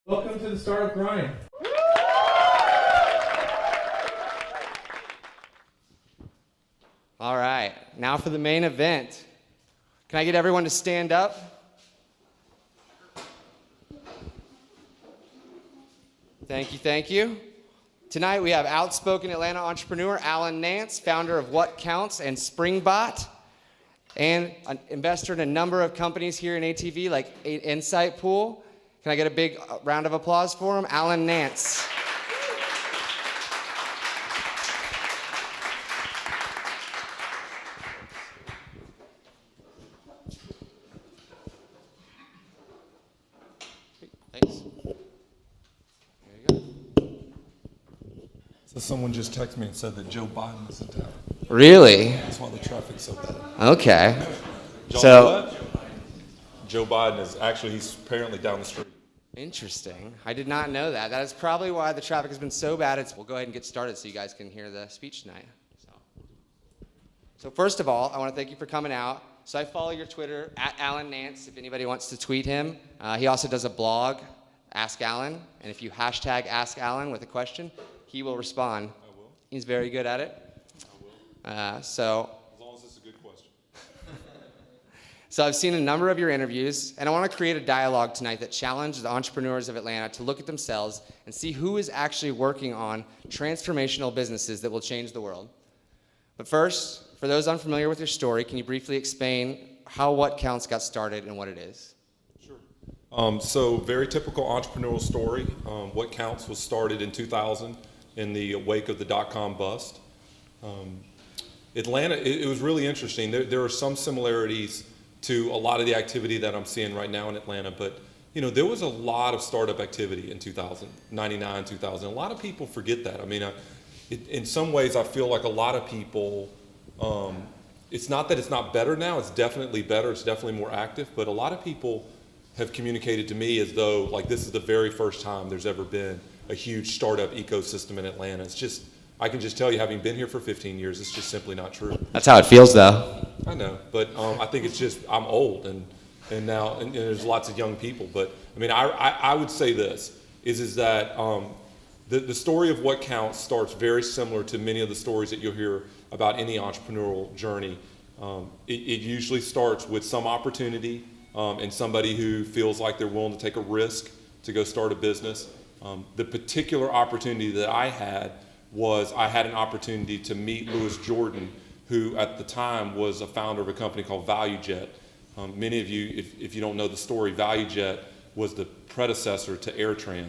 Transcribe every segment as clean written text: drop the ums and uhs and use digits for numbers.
Welcome to the Startup Grind. All right, now for the main event. Can I get everyone to stand up? Thank you, thank you. Tonight we have outspoken Atlanta entrepreneur Alan Nance, founder of WhatCounts and Springbot, and an investor in a number of companies here in ATV like Insight Pool. Can I get a big round of applause for him? Alan Nance. Thanks. There you go. So someone just texted me and said that Joe Biden is in town. Really? That's why the traffic's so bad. Okay. Y'all So- know that? Joe Biden is actually, he's apparently down the street. Interesting. I did not know that. That is probably why the traffic has been so bad. We'll go ahead and get started so you guys can hear the speech tonight. So first of all, I want to thank you for coming out. So I follow your Twitter, @Alan Nance, if anybody wants to tweet him. He also does a blog, Ask Alan. And if you hashtag Ask Alan with a question, he will respond. I will. He's very good at it. I will. So As long as it's a good question. So I've seen a number of your interviews, and I want to create a dialogue tonight that challenges the entrepreneurs of Atlanta to look at themselves and see who is actually working on transformational businesses that will change the world. But first, for those unfamiliar with your story, can you briefly explain how WhatCounts got started and what it is? Sure. So very typical entrepreneurial story. WhatCounts was started in 2000 in the wake of the dot-com bust. Atlanta, it was really interesting. There are some similarities to a lot of the activity that I'm seeing right now in Atlanta, but you know, there was a lot of startup activity in 2000, 99, 2000. A lot of people forget that. I mean, in some ways, I feel like a lot of people, it's not that it's not better now, it's definitely better, it's definitely more active, but a lot of people have communicated to me as though like this is the very first time there's ever been a huge startup ecosystem in Atlanta. It's just, I can just tell you, having been here for 15 years, it's just simply not true. That's how it feels, though. I know, but I think it's just, I'm old, and now and there's lots of young people. But I mean, I would say this, is that the story of WhatCounts starts very similar to many of the stories that you'll hear about any entrepreneurial journey. It usually starts with some opportunity and somebody who feels like they're willing to take a risk to go start a business. The particular opportunity that I had was I had an opportunity to meet Louis Jordan, who at the time was a founder of a company called ValueJet. Many of you, if you don't know the story, ValueJet was the predecessor to AirTran.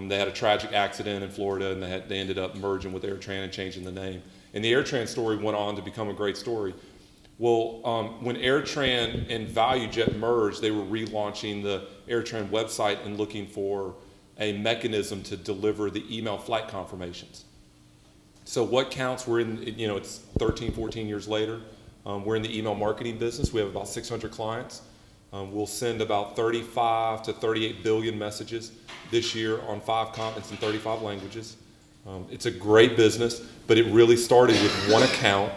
They had a tragic accident in Florida, and they ended up merging with AirTran and changing the name. And the AirTran story went on to become a great story. Well, when AirTran and ValueJet merged, they were relaunching the AirTran website and looking for a mechanism to deliver the email flight confirmations. So WhatCounts, we're in, you know, it's 13, 14 years later. We're in the email marketing business. We have about 600 clients. We'll send about 35 to 38 billion messages this year on 5 continents and 35 languages. It's a great business, but it really started with one account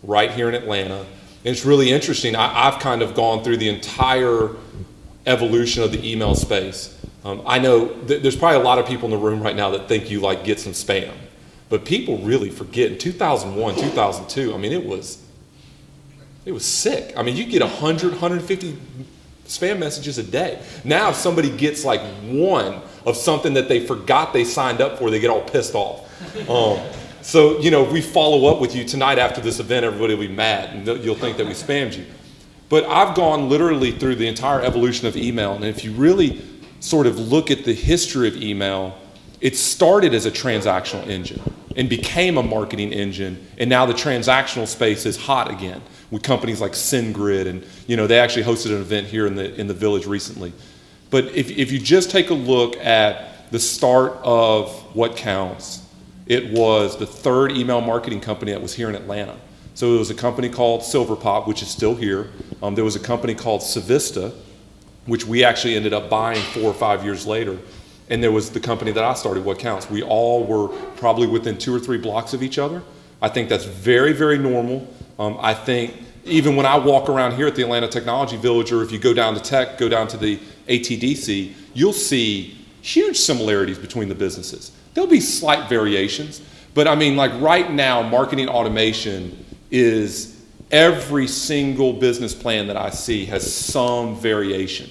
right here in Atlanta. And it's really interesting. I've kind of gone through the entire evolution of the email space. I know there's probably a lot of people in the room right now that think you like get some spam. But people really forget, in 2001, 2002, I mean, it was sick. I mean, you get 100, 150 spam messages a day. Now, if somebody gets like one of something that they forgot they signed up for, they get all pissed off. So, you know, if we follow up with you tonight after this event, everybody will be mad and you'll think that we spammed you. But I've gone literally through the entire evolution of email. And if you really sort of look at the history of email, it started as a transactional engine and became a marketing engine, and now the transactional space is hot again with companies like SendGrid, and you know they actually hosted an event here in the village recently. But if you just take a look at the start of WhatCounts, it was the third email marketing company that was here in Atlanta. So it was a company called Silverpop, which is still here. There was a company called Savista, which we actually ended up buying 4 or 5 years later. And there was the company that I started, WhatCounts. We all were probably within 2 or 3 blocks of each other. I think that's very, very normal. I think even when I walk around here at the Atlanta Technology Village, or if you go down to Tech, go down to the ATDC, you'll see huge similarities between the businesses. There'll be slight variations, but I mean, like right now, marketing automation is every single business plan that I see has some variation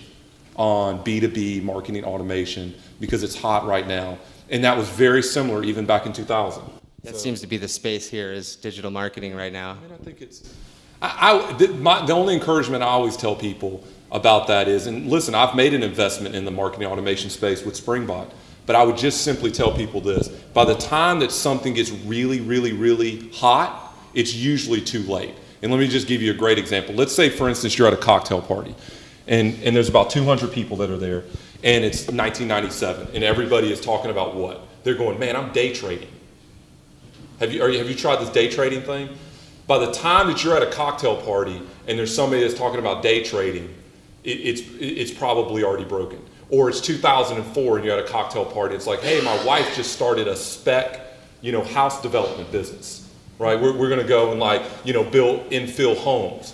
on B2B marketing automation because it's hot right now. And that was very similar even back in 2000. That seems to be the space here is digital marketing right now. I mean, I think it's, the only encouragement I always tell people about that is, and listen, I've made an investment in the marketing automation space with Springbot, but I would just simply tell people this: by the time that something gets really, really, really hot, it's usually too late. And let me just give you a great example. Let's say, for instance, you're at a cocktail party, and there's about 200 people that are there, and it's 1997, and everybody is talking about what? They're going, man, I'm day trading. Have you tried this day trading thing? By the time that you're at a cocktail party and there's somebody that's talking about day trading, it's probably already broken. Or it's 2004 and you're at a cocktail party. It's like, hey, my wife just started a spec, house development business, right? We're going to go and build infill homes.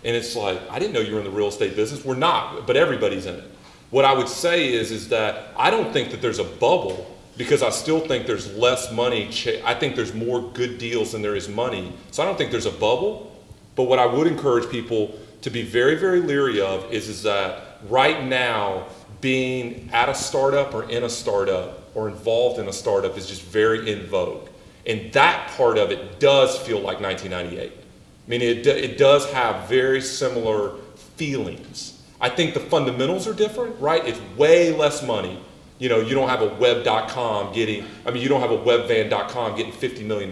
And it's like, I didn't know you were in the real estate business. We're not, but everybody's in it. What I would say is that I don't think that there's a bubble, because I still think there's less money. I think there's more good deals than there is money. So I don't think there's a bubble. But what I would encourage people to be very, very leery of is that right now, being at a startup or in a startup or involved in a startup is just very in vogue. And that part of it does feel like 1998. I mean, it does have very similar feelings. I think the fundamentals are different, right? It's way less money. You don't have a web.com you don't have a webvan.com getting $50 million.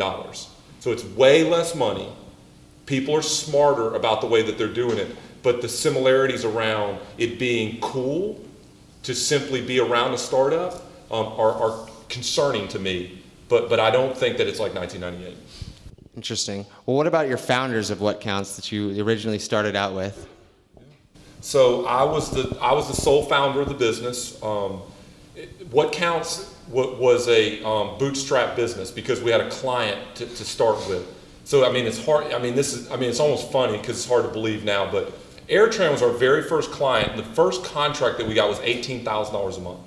So it's way less money. People are smarter about the way that they're doing it, but the similarities around it being cool to simply be around a startup are concerning to me, but I don't think that it's like 1998. Interesting. Well, what about your founders of WhatCounts that you originally started out with? So I was the sole founder of the business. WhatCounts was a bootstrap business because we had a client to start with. So I mean, it's hard. It's almost funny because it's hard to believe now. But AirTran was our very first client. The first contract that we got was $18,000 a month.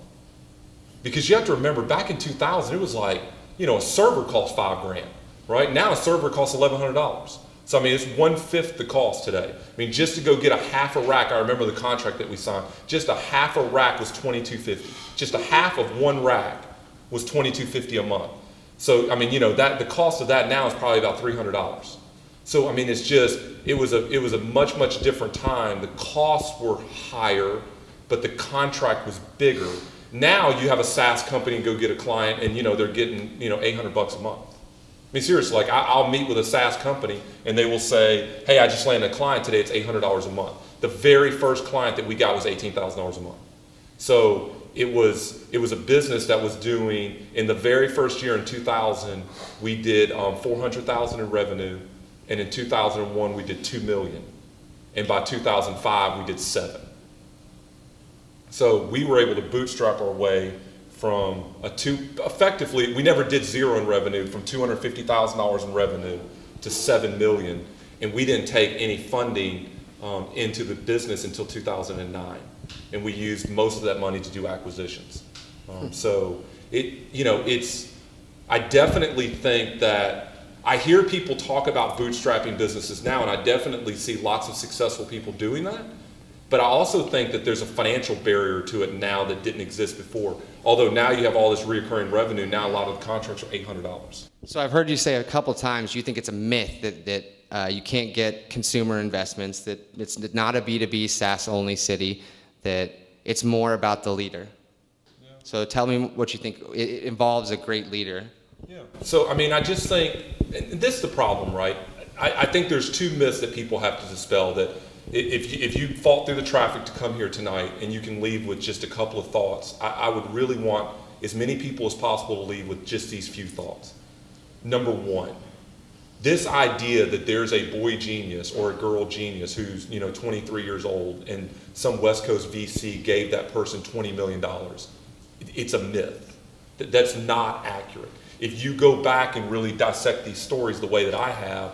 Because you have to remember, back in 2000, it was like a server cost $5,000, right? Now a server costs $1,100. So I mean, it's 1/5 the cost today. I mean, just to go get a half a rack, I remember the contract that we signed, just a half a rack was $2,250. Just a half of one rack was $2,250 a month. So I mean, that the cost of that now is probably about $300. So I mean, it was a much different time. The costs were higher, but the contract was bigger. Now you have a SaaS company and go get a client, and they're getting $800 a month. I mean, seriously, like I'll meet with a SaaS company and they will say, hey, I just landed a client today, it's $800 a month. The very first client that we got was $18,000 a month. So it was a business that was doing, in the very first year in 2000, we did $400,000 in revenue, and in 2001 we did $2 million, and by 2005 we did $7 million. So we were able to bootstrap our way from effectively, we never did zero in revenue, from $250,000 in revenue to $7 million, and we didn't take any funding into the business until 2009, and we used most of that money to do acquisitions. So I definitely think that I hear people talk about bootstrapping businesses now, and I definitely see lots of successful people doing that. But I also think that there's a financial barrier to it now that didn't exist before. Although now you have all this recurring revenue, now a lot of the contracts are $800. So I've heard you say a couple times you think it's a myth that you can't get consumer investments, that it's not a B2B SaaS only city, that it's more about the leader. Yeah. So tell me what you think. It involves a great leader. Yeah. So I mean, I just think, and this is the problem, right? I think there's two myths that people have to dispel. That if you fought through the traffic to come here tonight and you can leave with just a couple of thoughts, I would really want as many people as possible to leave with just these few thoughts. Number one, this idea that there's a boy genius or a girl genius who's 23 years old and some West Coast VC gave that person $20 million, it's a myth. That's not accurate. If you go back and really dissect these stories the way that I have,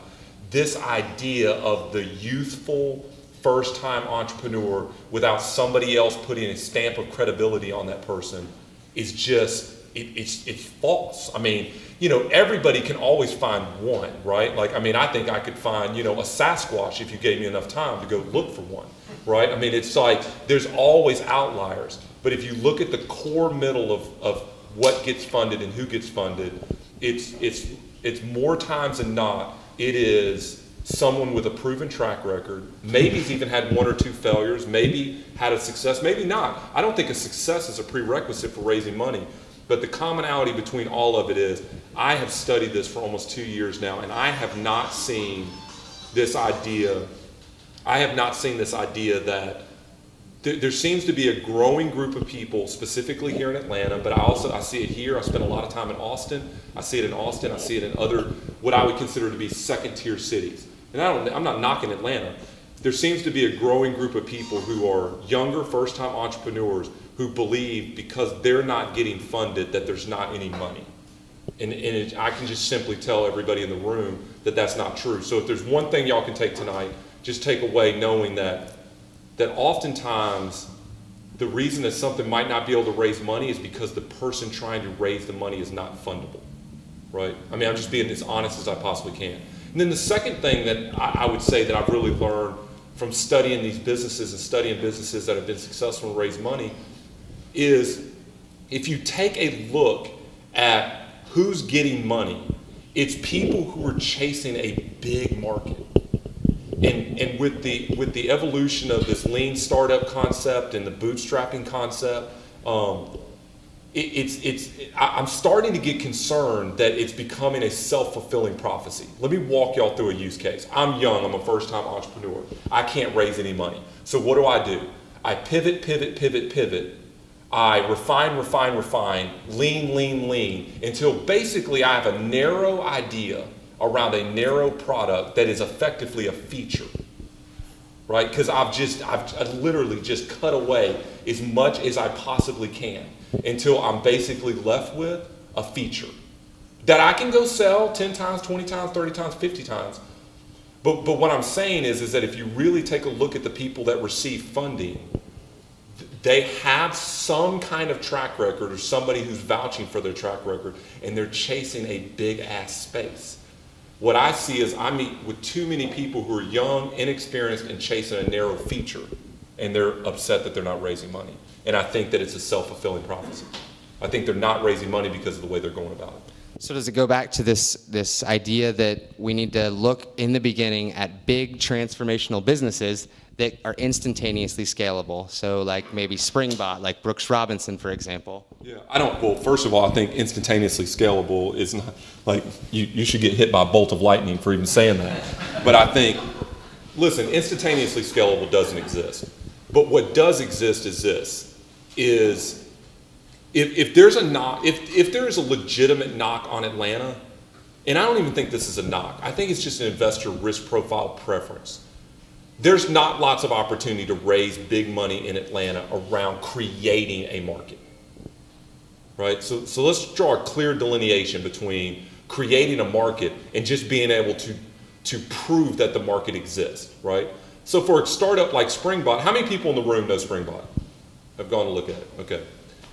this idea of the youthful first-time entrepreneur without somebody else putting a stamp of credibility on that person is just, it's false. I mean, everybody can always find one, right? Like, I mean, I think I could find, a Sasquatch if you gave me enough time to go look for one, right? I mean, it's like, there's always outliers. But if you look at the core middle of what gets funded and who gets funded, it's more times than not, it is someone with a proven track record, maybe he's even had one or two failures, maybe had a success, maybe not. I don't think a success is a prerequisite for raising money, but the commonality between all of it is, I have studied this for almost 2 years now, and I have not seen this idea that there seems to be a growing group of people, specifically here in Atlanta, but I see it here. I spend a lot of time in Austin. I see it in Austin. I see it in other, what I would consider to be second-tier cities. And I'm not knocking Atlanta. There seems to be a growing group of people who are younger, first-time entrepreneurs who believe because they're not getting funded that there's not any money. And I can just simply tell everybody in the room that that's not true. So if there's one thing y'all can take tonight, just take away knowing that oftentimes the reason that something might not be able to raise money is because the person trying to raise the money is not fundable, right? I mean, I'm just being as honest as I possibly can. And then the second thing that I would say that I've really learned from studying these businesses and studying businesses that have been successful and raise money is if you take a look at who's getting money, it's people who are chasing a big market. And with the evolution of this lean startup concept and the bootstrapping concept, I'm starting to get concerned that it's becoming a self-fulfilling prophecy. Let me walk y'all through a use case. I'm young, I'm a first-time entrepreneur. I can't raise any money. So what do? I pivot. I refine, lean, until basically I have a narrow idea around a narrow product that is effectively a feature, right? Because I've literally just cut away as much as I possibly can until I'm basically left with a feature that I can go sell 10 times, 20 times, 30 times, 50 times. But what I'm saying is that if you really take a look at the people that receive funding, they have some kind of track record or somebody who's vouching for their track record, and they're chasing a big ass space. What I see is I meet with too many people who are young, inexperienced, and chasing a narrow feature, and they're upset that they're not raising money. And I think that it's a self-fulfilling prophecy. I think they're not raising money because of the way they're going about it. So does it go back to this idea that we need to look in the beginning at big transformational businesses that are instantaneously scalable? So like maybe Springbot, like Brooks Robinson, for example. Yeah, well, first of all, I think instantaneously scalable is not, like, you should get hit by a bolt of lightning for even saying that. But I think, listen, instantaneously scalable doesn't exist. But what does exist is this, is if there is a legitimate knock on Atlanta, and I don't even think this is a knock, I think it's just an investor risk profile preference. There's not lots of opportunity to raise big money in Atlanta around creating a market, right? So let's draw a clear delineation between creating a market and just being able to prove that the market exists, right? So for a startup like Springbot, how many people in the room know Springbot? Have gone to look at it, okay.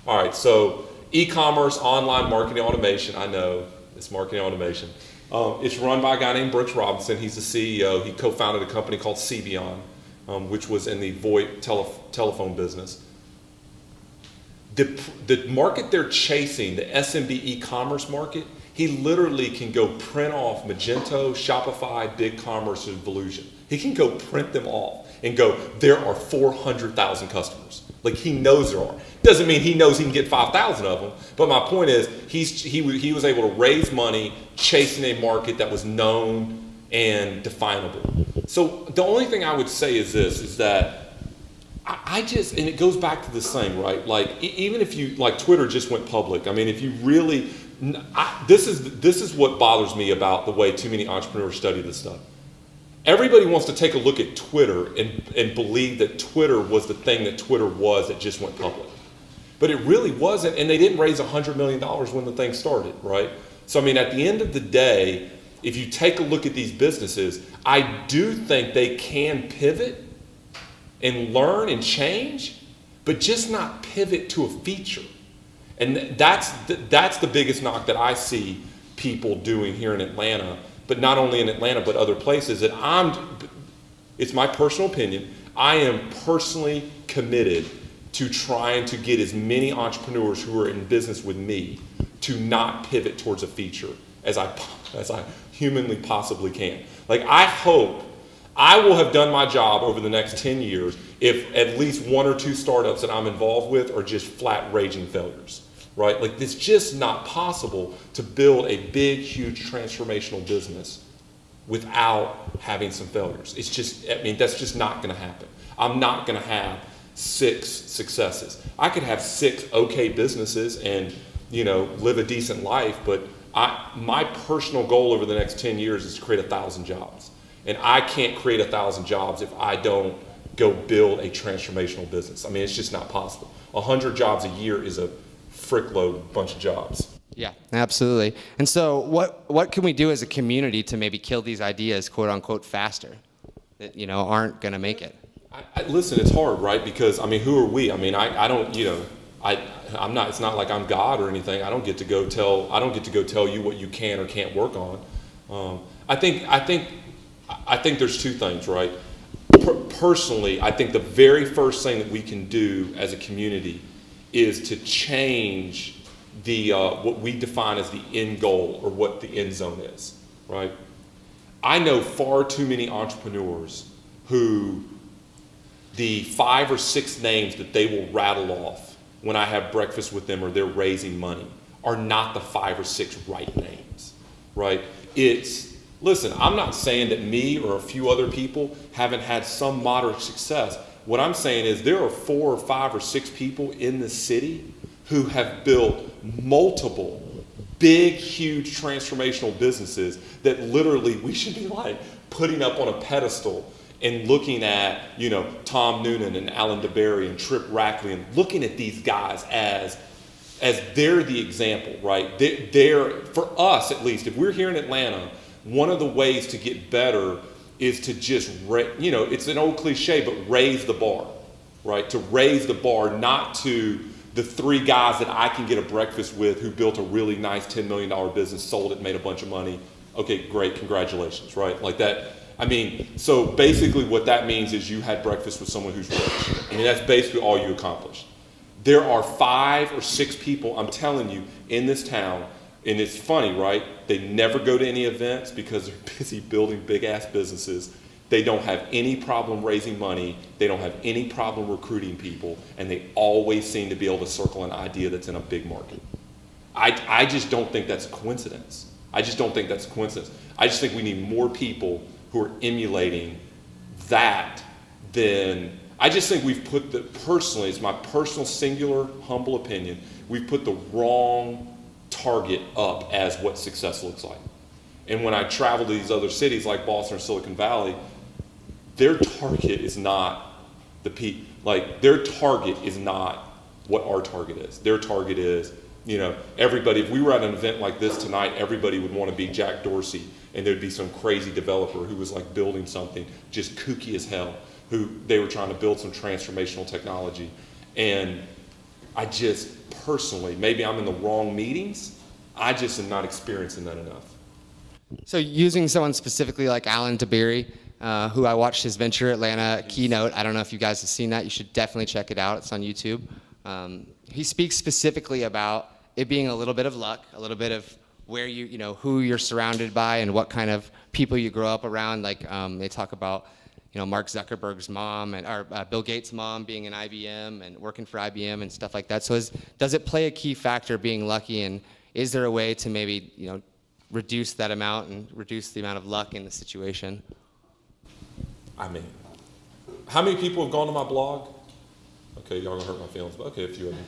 All right, so e-commerce, online marketing automation, I know it's marketing automation. It's run by a guy named Brooks Robinson. He's the CEO. He co-founded a company called Cbion, which was in the VoIP telephone business. The market they're chasing, the SMB e-commerce market, he literally can go print off Magento, Shopify, BigCommerce, and Volusion. He can go print them off and go, there are 400,000 customers. Like, he knows there are. Doesn't mean he knows he can get 5,000 of them. But my point is, he was able to raise money chasing a market that was known and definable. So the only thing I would say is this, is that I just, and it goes back to the same, right? Like, even if you, like, Twitter just went public. I mean, if you really, this is what bothers me about the way too many entrepreneurs study this stuff. Everybody wants to take a look at Twitter and believe that Twitter was the thing that Twitter was that just went public. But it really wasn't, and they didn't raise $100 million when the thing started, right? So, I mean, at the end of the day, if you take a look at these businesses, I do think they can pivot and learn and change, but just not pivot to a feature. And that's the biggest knock that I see people doing here in Atlanta, but not only in Atlanta, but other places. It's my personal opinion, I am personally committed to trying to get as many entrepreneurs who are in business with me to not pivot towards a feature as I humanly possibly can. Like, I hope I will have done my job over the next 10 years if at least one or two startups that I'm involved with are just flat raging failures, right? Like, it's just not possible to build a big, huge transformational business without having some failures. It's just, I mean, that's just not gonna happen. I'm not gonna have 6 successes. I could have 6 okay businesses and, you know, live a decent life, but my personal goal over the next 10 years is to create 1,000 jobs. And I can't create 1,000 jobs if I don't go build a transformational business. I mean, it's just not possible. 100 jobs a year is a frickload bunch of jobs. Yeah, absolutely. And so what can we do as a community to maybe kill these ideas, quote unquote, faster that, you know, aren't going to make it? Listen, it's hard, right? Because, I mean, who are we? I mean, I don't, you know, I'm not, it's not like I'm God or anything. I don't get to go tell you what you can or can't work on. I think there's 2 things, right? Personally, I think the very first thing that we can do as a community is to change the what we define as the end goal, or what the end zone is, right? I know far too many entrepreneurs who the 5 or 6 names that they will rattle off when I have breakfast with them or they're raising money are not the 5 or 6 right names, right? Listen, I'm not saying that me or a few other people haven't had some moderate success. What I'm saying is there are 4 or 5 or 6 people in the city who have built multiple big, huge transformational businesses that literally we should be like putting up on a pedestal and looking at, you know, Tom Noonan and Alan DeBerry and Trip Rackley, and looking at these guys as they're the example, right? They're, for us at least, if we're here in Atlanta, one of the ways to get better is to just, you know, it's an old cliche, but raise the bar, right? To raise the bar, not to the 3 guys that I can get a breakfast with who built a really nice $10 million business, sold it, made a bunch of money. Okay, great, congratulations, right? Like that. I mean, so basically what that means is you had breakfast with someone who's rich. I mean, that's basically all you accomplished. There are 5 or 6 people, I'm telling you, in this town, and it's funny, right? They never go to any events because they're busy building big-ass businesses. They don't have any problem raising money. They don't have any problem recruiting people. And they always seem to be able to circle an idea that's in a big market. I just don't think that's a coincidence. I just think we need more people who are emulating that than, I just think we've put personally, it's my personal, singular, humble opinion, we've put the wrong target up as what success looks like. And when I travel to these other cities like Boston or Silicon Valley, their target is not their target is not what our target is. Their target is, you know, everybody, if we were at an event like this tonight, everybody would want to be Jack Dorsey, and there'd be some crazy developer who was like building something just kooky as hell, who they were trying to build some transformational technology. And I just personally, maybe I'm in the wrong meetings, I just am not experiencing that enough. So using someone specifically like Alan DeBerry, who I watched his Venture Atlanta keynote. I don't know if you guys have seen that. You should definitely check it out. It's on YouTube. He speaks specifically about it being a little bit of luck, a little bit of where you know, who you're surrounded by and what kind of people you grow up around. Like they talk about, you know, Mark Zuckerberg's mom or Bill Gates' mom being in IBM and working for IBM and stuff like that. So does it play a key factor being lucky, and is there a way to maybe, you know, reduce that amount and reduce the amount of luck in the situation? I mean, how many people have gone to my blog? Okay, y'all gonna hurt my feelings, but okay, a few of you.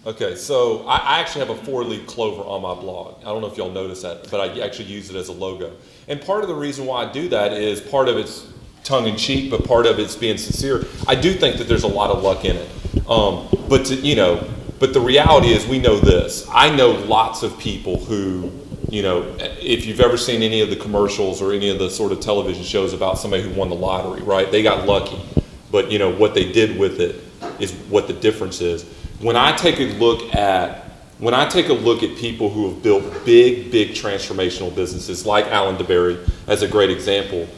Okay, so I actually have a 4-leaf clover on my blog. I don't know if y'all noticed that, but I actually use it as a logo. And part of the reason why I do that is part of it's tongue-in-cheek, but part of it's being sincere. I do think that there's a lot of luck in it. But the reality is we know this. I know lots of people who, you know, if you've ever seen any of the commercials or any of the sort of television shows about somebody who won the lottery, right? They got lucky, but what they did with it is what the difference is. When I take a look at when I take a look at people who have built big, big transformational businesses, like Alan DeBerry as a great example,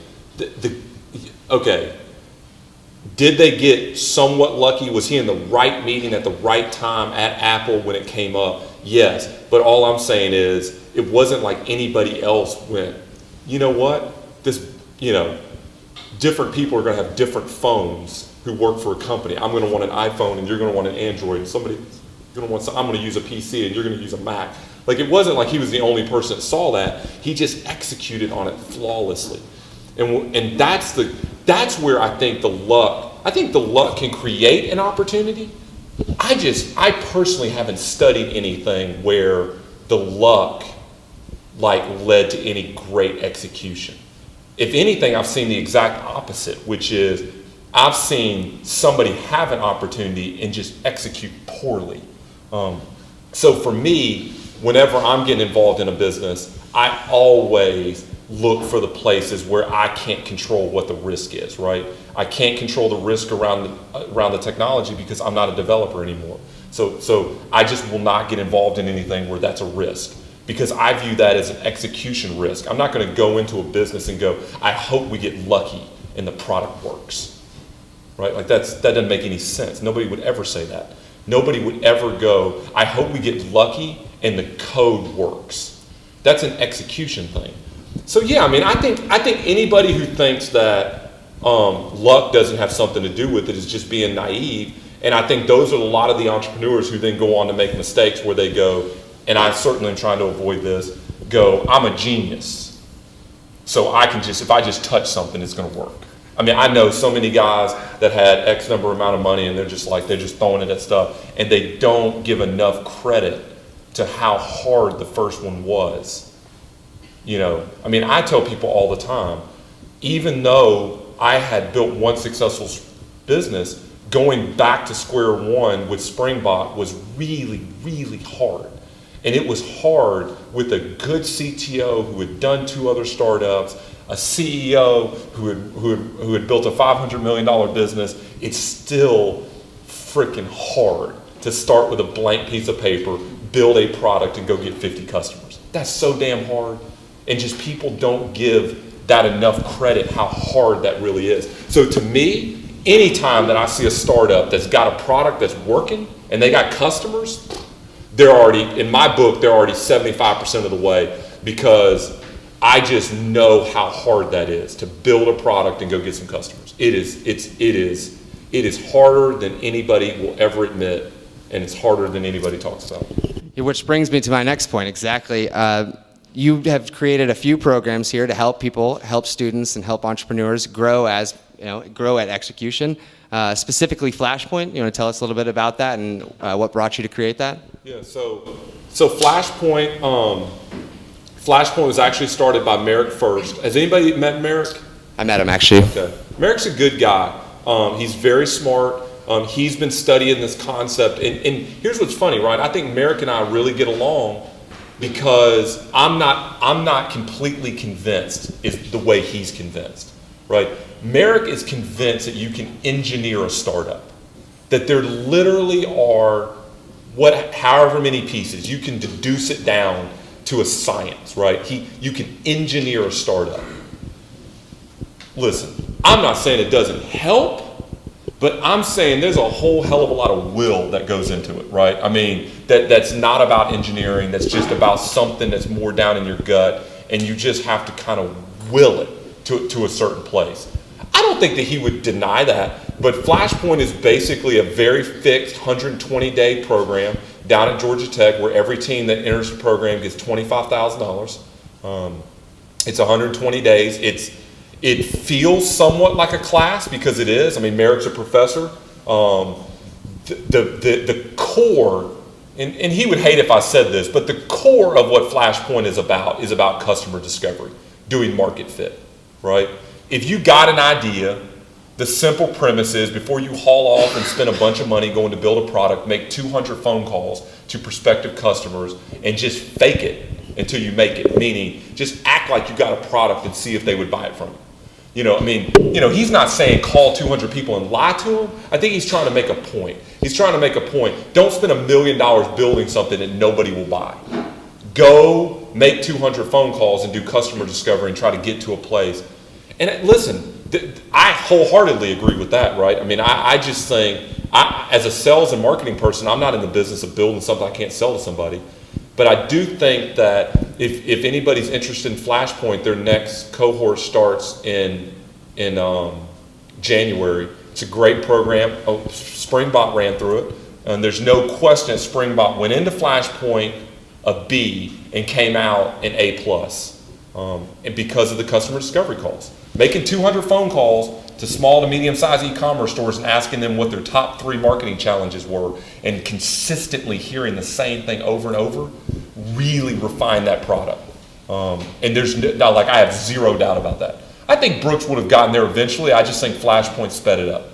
okay, did they get somewhat lucky? Was he in the right meeting at the right time at Apple when it came up? Yes, but all I'm saying is it wasn't like anybody else went, you know what, different people are going to have different phones who work for a company. I'm going to want an iPhone and you're going to want an Android. And somebody's going to want I'm going to use a PC and you're going to use a Mac. Like, it wasn't like he was the only person that saw that. He just executed on it flawlessly. And that's where I think the luck can create an opportunity. I personally haven't studied anything where the luck led to any great execution. If anything, I've seen the exact opposite, which is I've seen somebody have an opportunity and just execute poorly. So for me, whenever I'm getting involved in a business, I always look for the places where I can't control what the risk is, right? I can't control the risk around the technology because I'm not a developer anymore. So I just will not get involved in anything where that's a risk, because I view that as an execution risk. I'm not going to go into a business and go, I hope we get lucky and the product works, right? Like that doesn't make any sense. Nobody would ever say that. Nobody would ever go, I hope we get lucky and the code works. That's an execution thing. So yeah, I mean, I think anybody who thinks that luck doesn't have something to do with it is just being naive. And I think those are a lot of the entrepreneurs who then go on to make mistakes where they go, and I certainly am trying to avoid this, go, I'm a genius. So if I just touch something, it's going to work. I mean, I know so many guys that had X number amount of money and they're just throwing it at stuff, and they don't give enough credit to how hard the first one was. I mean, I tell people all the time, even though I had built one successful business, going back to square one with Springbok was really, really hard. And it was hard with a good CTO who had done 2 other startups, a CEO who had built a $500 million business. It's still freaking hard to start with a blank piece of paper, build a product, and go get 50 customers. That's so damn hard. And just people don't give that enough credit how hard that really is. So to me, anytime that I see a startup that's got a product that's working and they got customers, they're already, in my book, they're already 75% of the way, because I just know how hard that is to build a product and go get some customers. It is harder than anybody will ever admit, and it's harder than anybody talks about. Yeah, which brings me to my next point, exactly. You have created a few programs here to help people, help students, and help entrepreneurs grow at execution. Specifically Flashpoint, you want to tell us a little bit about that and what brought you to create that? Yeah, so Flashpoint was actually started by Merrick first. Has anybody met Merrick? I met him, actually. Okay. Merrick's a good guy. He's very smart. He's been studying this concept. And here's what's funny, right? I think Merrick and I really get along because I'm not completely convinced is the way he's convinced, right? Merrick is convinced that you can engineer a startup, that there literally are however many pieces, you can deduce it down to a science, right? You can engineer a startup. Listen, I'm not saying it doesn't help, but I'm saying there's a whole hell of a lot of will that goes into it, right? I mean, that's not about engineering, that's just about something that's more down in your gut, and you just have to kind of will it to a certain place. I don't think that he would deny that, but Flashpoint is basically a very fixed 120-day program down at Georgia Tech where every team that enters the program gets $25,000. It's 120 days. It feels somewhat like a class because it is. I mean, Merrick's a professor. The core, and he would hate if I said this, but the core of what Flashpoint is about customer discovery, doing market fit, right? If you got an idea, the simple premise is before you haul off and spend a bunch of money going to build a product, make 200 phone calls to prospective customers and just fake it until you make it, meaning just act like you got a product and see if they would buy it from you. He's not saying call 200 people and lie to them. I think he's trying to make a point. He's trying to make a point. Don't spend $1 million building something that nobody will buy. Go make 200 phone calls and do customer discovery and try to get to a place. And listen, I wholeheartedly agree with that, right? I mean, I just think, as a sales and marketing person, I'm not in the business of building something I can't sell to somebody. But I do think that if anybody's interested in Flashpoint, their next cohort starts in January. It's a great program. Springbot ran through it. And there's no question that Springbot went into Flashpoint a B and came out an A+. And because of the customer discovery calls. Making 200 phone calls to small to medium-sized e-commerce stores and asking them what their top 3 marketing challenges were and consistently hearing the same thing over and over really refined that product. And there's like, I have zero doubt about that. I think Brooks would have gotten there eventually. I just think Flashpoint sped it up.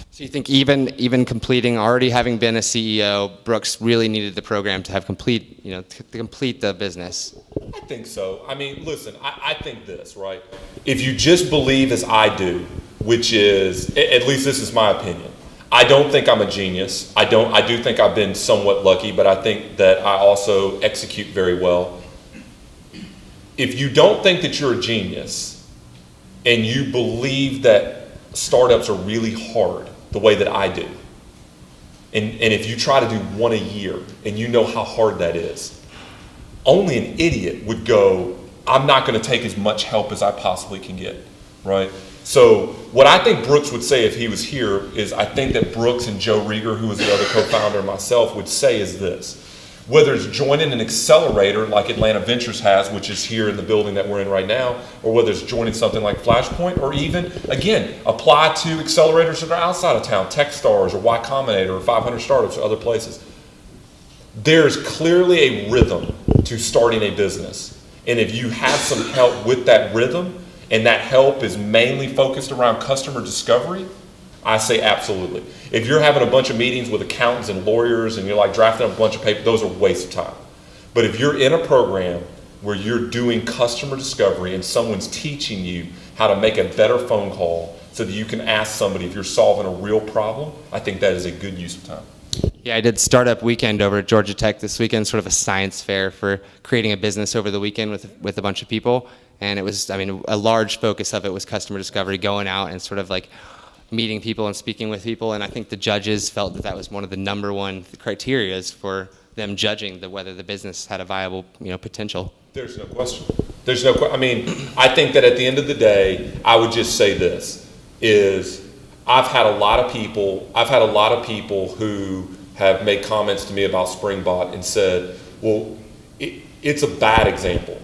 So you think even completing, already having been a CEO, Brooks really needed the program to have complete, to complete the business? I think so. I mean, listen, I think this, right? If you just believe as I do, which is, at least this is my opinion, I don't think I'm a genius. I do think I've been somewhat lucky, but I think that I also execute very well. If you don't think that you're a genius and you believe that startups are really hard the way that I do, and if you try to do one a year and you know how hard that is, only an idiot would go, I'm not going to take as much help as I possibly can get, right? So what I think Brooks would say if he was here is, I think that Brooks and Joe Rieger, who was the other co-founder, and myself would say is this: whether it's joining an accelerator like Atlanta Ventures has, which is here in the building that we're in right now, or whether it's joining something like Flashpoint, or even, again, apply to accelerators that are outside of town, Techstars or Y Combinator or 500 Startups or other places. There's clearly a rhythm to starting a business. And if you have some help with that rhythm, and that help is mainly focused around customer discovery, I say absolutely. If you're having a bunch of meetings with accountants and lawyers and you're like drafting up a bunch of paper, those are a waste of time. But if you're in a program where you're doing customer discovery and someone's teaching you how to make a better phone call so that you can ask somebody if you're solving a real problem, I think that is a good use of time. Yeah, I did Startup Weekend over at Georgia Tech this weekend, sort of a science fair for creating a business over the weekend with a bunch of people. And it was, I mean, a large focus of it was customer discovery, going out and sort of like meeting people and speaking with people. And I think the judges felt that that was one of the number one criterias for them judging whether the business had a viable, potential. There's no question. There's no question. I mean, I think that at the end of the day, I would just say this is, I've had a lot of people who have made comments to me about Springbot and said, well, it's a bad example.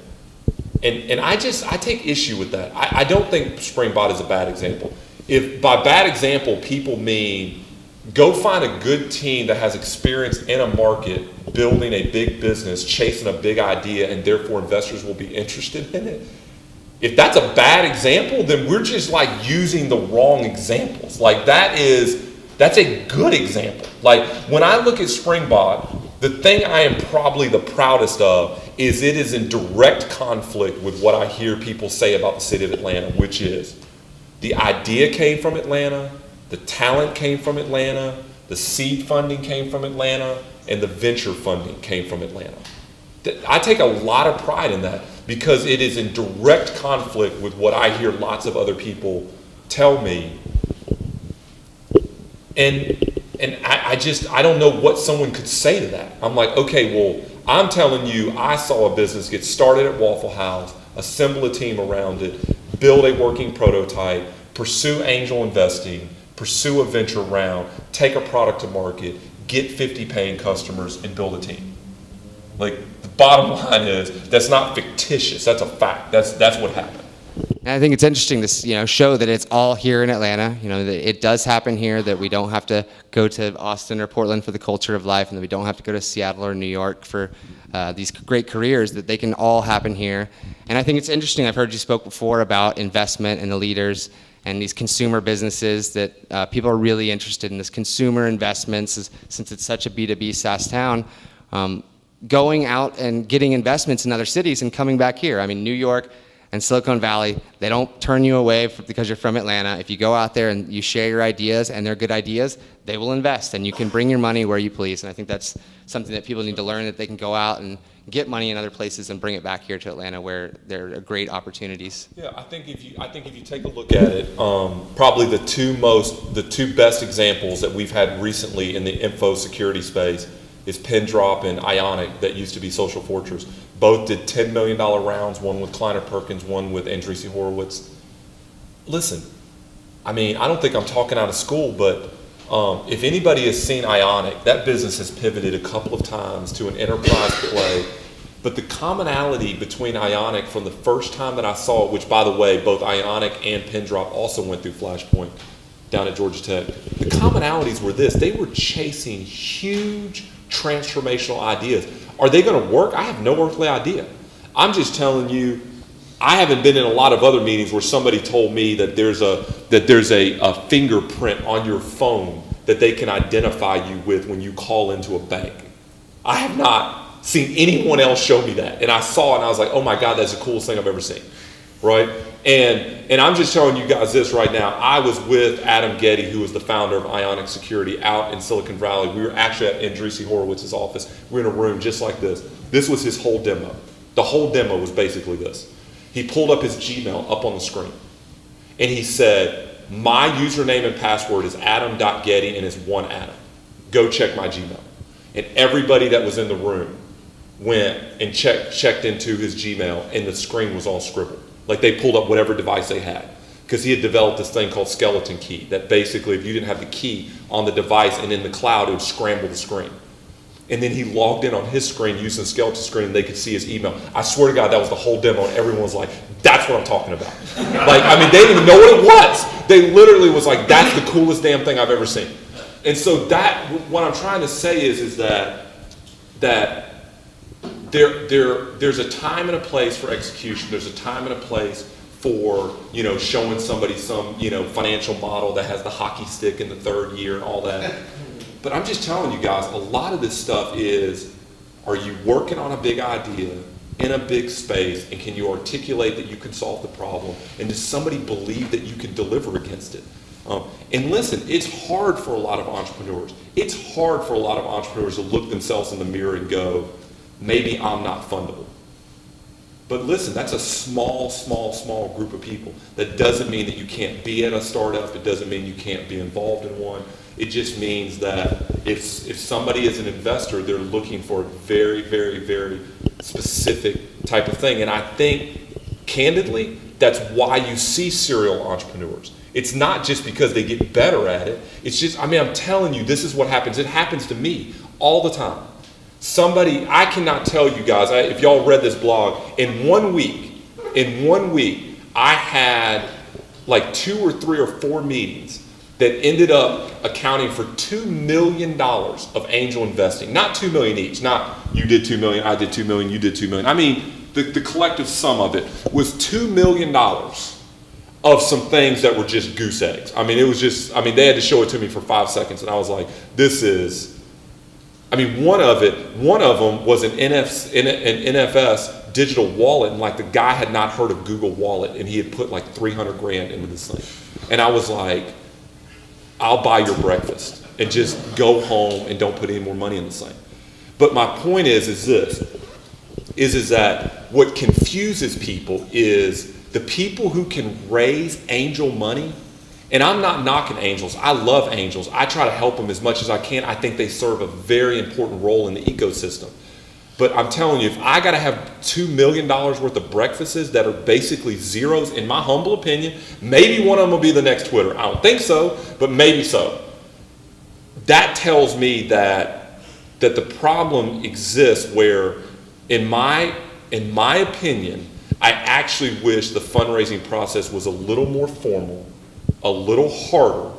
And I take issue with that. I don't think Springbot is a bad example. If by bad example people mean go find a good team that has experience in a market, building a big business, chasing a big idea, and therefore investors will be interested in it. If that's a bad example, then we're just like using the wrong examples. Like that's a good example. Like when I look at Springbot, the thing I am probably the proudest of is it is in direct conflict with what I hear people say about the city of Atlanta, which is the idea came from Atlanta, the talent came from Atlanta, the seed funding came from Atlanta, and the venture funding came from Atlanta. I take a lot of pride in that because it is in direct conflict with what I hear lots of other people tell me. And I don't know what someone could say to that. I'm like, okay, well, I'm telling you, I saw a business get started at Waffle House, assemble a team around it, build a working prototype, pursue angel investing, pursue a venture round, take a product to market, get 50 paying customers, and build a team. Like, the bottom line is, that's not fictitious, that's a fact. That's what happened. And I think it's interesting to show that it's all here in Atlanta. That it does happen here. That we don't have to go to Austin or Portland for the culture of life, and that we don't have to go to Seattle or New York for these great careers. That they can all happen here. And I think it's interesting. I've heard you spoke before about investment and the leaders and these consumer businesses. That people are really interested in this consumer investments, since it's such a B2B SaaS town. Going out and getting investments in other cities and coming back here. I mean, New York And Silicon Valley, they don't turn you away because you're from Atlanta. If you go out there and you share your ideas and they're good ideas, they will invest, and you can bring your money where you please. And I think that's something that people need to learn, that they can go out and get money in other places and bring it back here to Atlanta where there are great opportunities. Yeah, I think if you take a look at it, probably the two best examples that we've had recently in the info security space is Pindrop and Ionic, that used to be Social Fortress. Both did $10 million rounds, one with Kleiner Perkins, one with Andreessen Horowitz. Listen, I mean, I don't think I'm talking out of school, but if anybody has seen Ionic, that business has pivoted a couple of times to an enterprise play. But the commonality between Ionic from the first time that I saw it, which by the way, both Ionic and Pindrop also went through Flashpoint down at Georgia Tech, the commonalities were this: they were chasing huge transformational ideas. Are they going to work? I have no earthly idea. I'm just telling you, I haven't been in a lot of other meetings where somebody told me that there's a fingerprint on your phone that they can identify you with when you call into a bank. I have not seen anyone else show me that. And I saw it and I was like, oh my God, that's the coolest thing I've ever seen, right? And I'm just telling you guys this right now. I was with Adam Getty, who was the founder of Ionic Security, out in Silicon Valley. We were actually at Andreessen Horowitz's office. We were in a room just like this. This was his whole demo. The whole demo was basically this. He pulled up his Gmail up on the screen, and he said, my username and password is adam.getty, and it's one Adam. Go check my Gmail. And everybody that was in the room went and checked into his Gmail, and the screen was all scribbled. Like they pulled up whatever device they had, because he had developed this thing called skeleton key that basically if you didn't have the key on the device and in the cloud, it would scramble the screen. And then he logged in on his screen using the skeleton screen, and they could see his email. I swear to God, that was the whole demo, and everyone was like, that's what I'm talking about. Like, I mean, they didn't even know what it was. They literally was like, that's the coolest damn thing I've ever seen. And so that, what I'm trying to say is that there's a time and a place for execution. There's a time and a place for, showing somebody some, financial model that has the hockey stick in the third year and all that. But I'm just telling you guys, a lot of this stuff is, are you working on a big idea in a big space, and can you articulate that you can solve the problem, and does somebody believe that you can deliver against it? And listen, it's hard for a lot of entrepreneurs. It's hard for a lot of entrepreneurs to look themselves in the mirror and go, maybe I'm not fundable. But listen, that's a small group of people. That doesn't mean that you can't be at a startup. It doesn't mean you can't be involved in one. It just means that if somebody is an investor, they're looking for a very, very, very specific type of thing. And I think, candidly, that's why you see serial entrepreneurs. It's not just because they get better at it. It's just, I'm telling you, this is what happens. It happens to me all the time. I cannot tell you guys, if y'all read this blog, in one week, I had like 2 or 3 or 4 meetings that ended up accounting for $2 million of angel investing. Not 2 million each, not you did 2 million, I did 2 million, you did 2 million. The collective sum of it was $2 million of some things that were just goose eggs. It was just, they had to show it to me for 5 seconds, and I was like, this is, one of them was an NFS digital wallet, and like the guy had not heard of Google Wallet, and he had put like 300 grand into this thing. And I was like, I'll buy your breakfast and just go home and don't put any more money in this thing. But my point is that what confuses people is the people who can raise angel money. And I'm not knocking angels. I love angels. I try to help them as much as I can. I think they serve a very important role in the ecosystem. But I'm telling you, if I got to have $2 million worth of breakfasts that are basically zeros, in my humble opinion, maybe one of them will be the next Twitter. I don't think so, but maybe so. That tells me that the problem exists where, in my opinion, I actually wish the fundraising process was a little more formal, a little harder,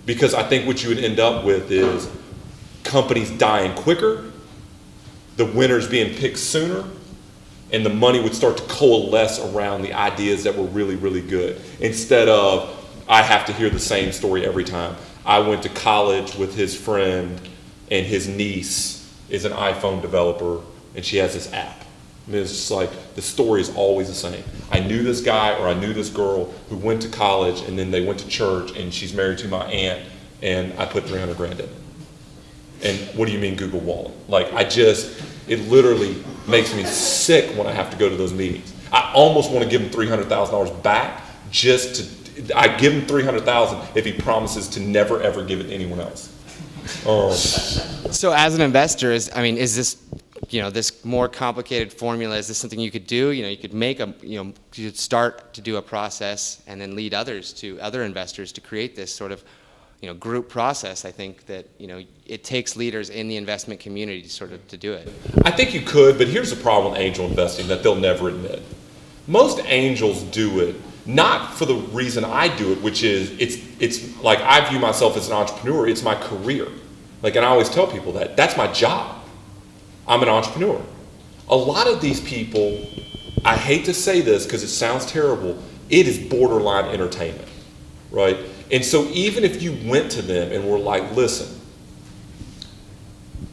because I think what you would end up with is companies dying quicker, the winners being picked sooner, and the money would start to coalesce around the ideas that were really, really good. Instead of, I have to hear the same story every time. I went to college with his friend, and his niece is an iPhone developer, and she has this app. I mean, it's just like the story is always the same. I knew this guy or I knew this girl who went to college and then they went to church and she's married to my aunt and I put 300 grand in. And what do you mean Google Wallet? Like it literally makes me sick when I have to go to those meetings. I almost want to give him $300,000 back I give him $300,000 if he promises to never ever give it to anyone else. So as an investor, is this, this more complicated formula, is this something you could do? You could make you could start to do a process and then lead other investors to create this sort of, group process. I think that, it takes leaders in the investment community to do it. I think you could, but here's the problem with angel investing that they'll never admit. Most angels do it not for the reason I do it, which is it's like I view myself as an entrepreneur. It's my career. And I always tell people that's my job. I'm an entrepreneur. A lot of these people, I hate to say this because it sounds terrible, it is borderline entertainment, right? And so even if you went to them and were like, listen,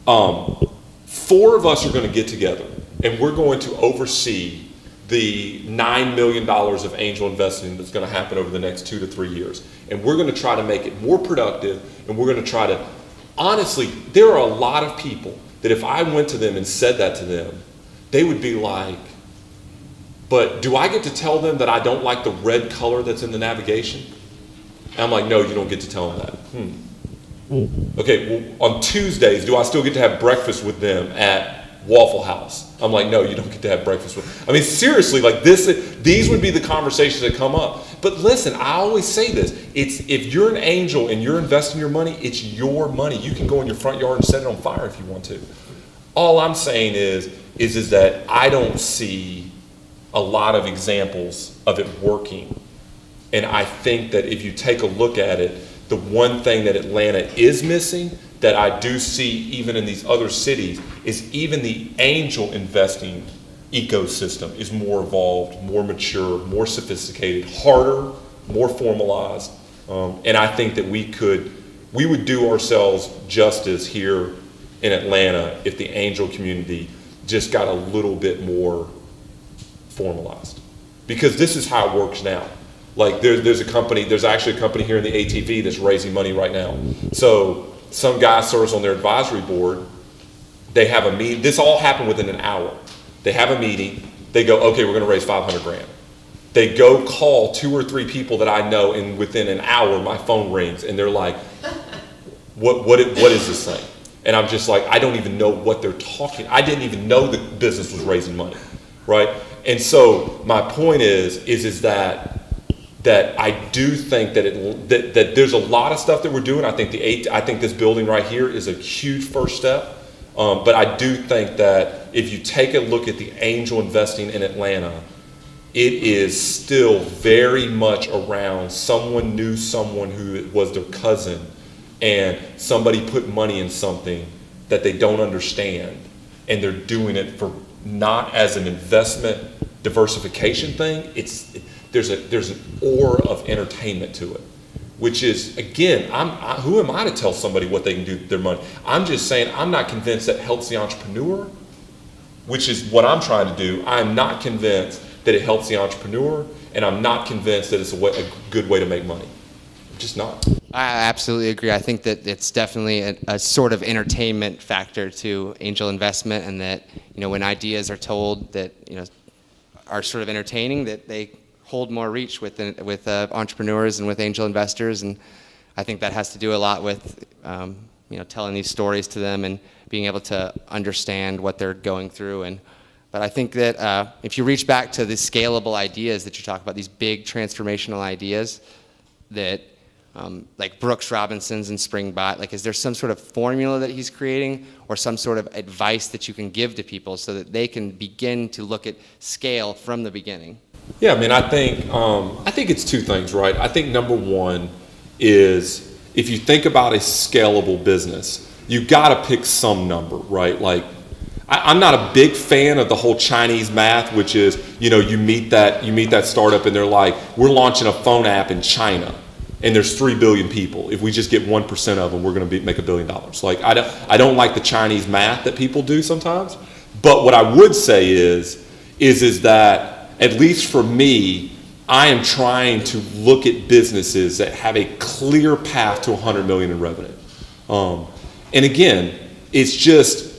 4 of us are going to get together and we're going to oversee the $9 million of angel investing that's going to happen over the next 2 to 3 years. And we're going to try to make it more productive, and we're going to try to, honestly, there are a lot of people that if I went to them and said that to them, they would be like, but do I get to tell them that I don't like the red color that's in the navigation? And I'm like, no, you don't get to tell them that. Okay, well, on Tuesdays, do I still get to have breakfast with them at Waffle House? I'm like, no, you don't get to have breakfast with. I mean, seriously, these would be the conversations that come up. But listen, I always say this: if you're an angel and you're investing your money, it's your money. You can go in your front yard and set it on fire if you want to. All I'm saying is that I don't see a lot of examples of it working, and I think that if you take a look at it, the one thing that Atlanta is missing, that I do see even in these other cities, is even the angel investing ecosystem is more evolved, more mature, more sophisticated, harder, more formalized. And I think that we would do ourselves justice here in Atlanta if the angel community just got a little bit more formalized. Because this is how it works now. There's actually a company here in the ATV that's raising money right now. So some guy serves on their advisory board. They have a meeting. This all happened within an hour. They have a meeting. They go, okay, we're going to raise 500 grand. They go call 2 or 3 people that I know, and within an hour, my phone rings, and they're like, what is this thing? And I'm just like, I don't even know what they're talking. I didn't even know the business was raising money, right? And so my point is that I do think that there's a lot of stuff that we're doing. I think this building right here is a huge first step. But I do think that if you take a look at the angel investing in Atlanta, it is still very much around someone knew someone who was their cousin, and somebody put money in something that they don't understand, and they're doing it for not as an investment diversification thing. There's an aura of entertainment to it, which is, again, who am I to tell somebody what they can do with their money? I'm just saying I'm not convinced that helps the entrepreneur, which is what I'm trying to do. I'm not convinced that it helps the entrepreneur, and I'm not convinced that it's a good way to make money. I'm just not. I absolutely agree. I think that it's definitely a sort of entertainment factor to angel investment, and that when ideas are told that are sort of entertaining, that they hold more reach with entrepreneurs and with angel investors. And I think that has to do a lot with telling these stories to them and being able to understand what they're going through. But I think that if you reach back to the scalable ideas that you talk about, these big transformational ideas that like Brooks Robinson's and Springbot, is there some sort of formula that he's creating, or some sort of advice that you can give to people so that they can begin to look at scale from the beginning? Yeah, I think it's 2 things, right? I think number 1 is, if you think about a scalable business, you got to pick some number, right? I'm not a big fan of the whole Chinese math, which is, you meet that startup and they're like, we're launching a phone app in China, and there's 3 billion people. If we just get 1% of them, we're going to make $1 billion. I don't like the Chinese math that people do sometimes. But what I would say is is that, at least for me, I am trying to look at businesses that have a clear path to 100 million in revenue. And again, it's just,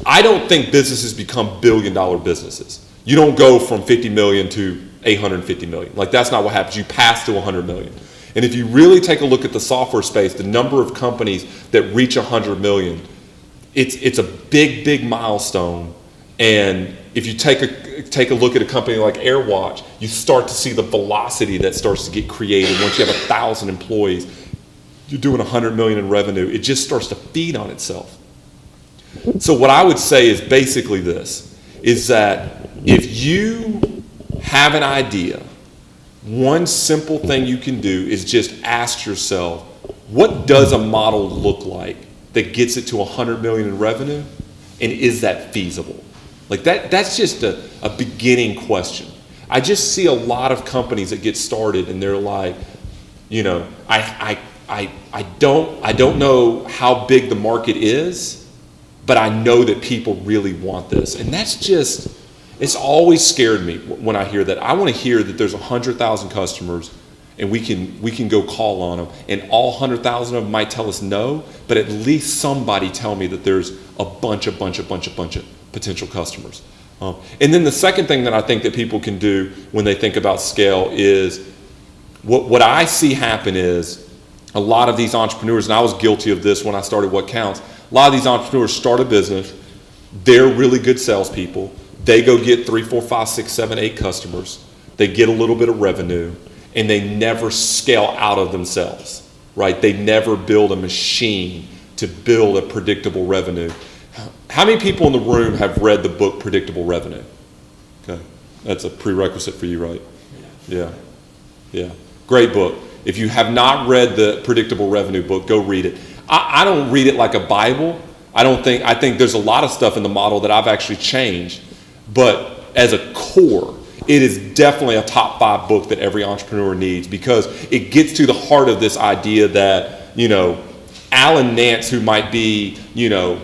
I don't think businesses become billion-dollar businesses. You don't go from 50 million to 850 million. Like, that's not what happens. You pass to 100 million. And if you really take a look at the software space, the number of companies that reach 100 million, it's a big, big milestone. And if you take a look at a company like AirWatch, you start to see the velocity that starts to get created. Once you have 1,000 employees, you're doing 100 million in revenue. It just starts to feed on itself. So what I would say is basically this, is that if you have an idea, one simple thing you can do is just ask yourself, what does a model look like that gets it to 100 million in revenue? And is that feasible? Like that's just a beginning question. I just see a lot of companies that get started and they're like, you know, I don't know how big the market is, but I know that people really want this. And that's just, it's always scared me when I hear that. I want to hear that there's 100,000 customers and we can go call on them, and all 100,000 of them might tell us no, but at least somebody tell me that there's a bunch of potential customers. And then the second thing that I think that people can do when they think about scale is, what I see happen is a lot of these entrepreneurs, and I was guilty of this when I started WhatCounts, a lot of these entrepreneurs start a business, they're really good salespeople, they go get 3, 4, 5, 6, 7, 8 customers, they get a little bit of revenue, and they never scale out of themselves, right? They never build a machine to build a predictable revenue. How many people in the room have read the book Predictable Revenue? Okay, that's a prerequisite for you, right? Yeah, great book. If you have not read the Predictable Revenue book, go read it. I don't read it like a Bible. I think there's a lot of stuff in the model that I've actually changed, but as a core, it is definitely a top 5 book that every entrepreneur needs, because it gets to the heart of this idea that, you know, Alan Nance, who might be, you know,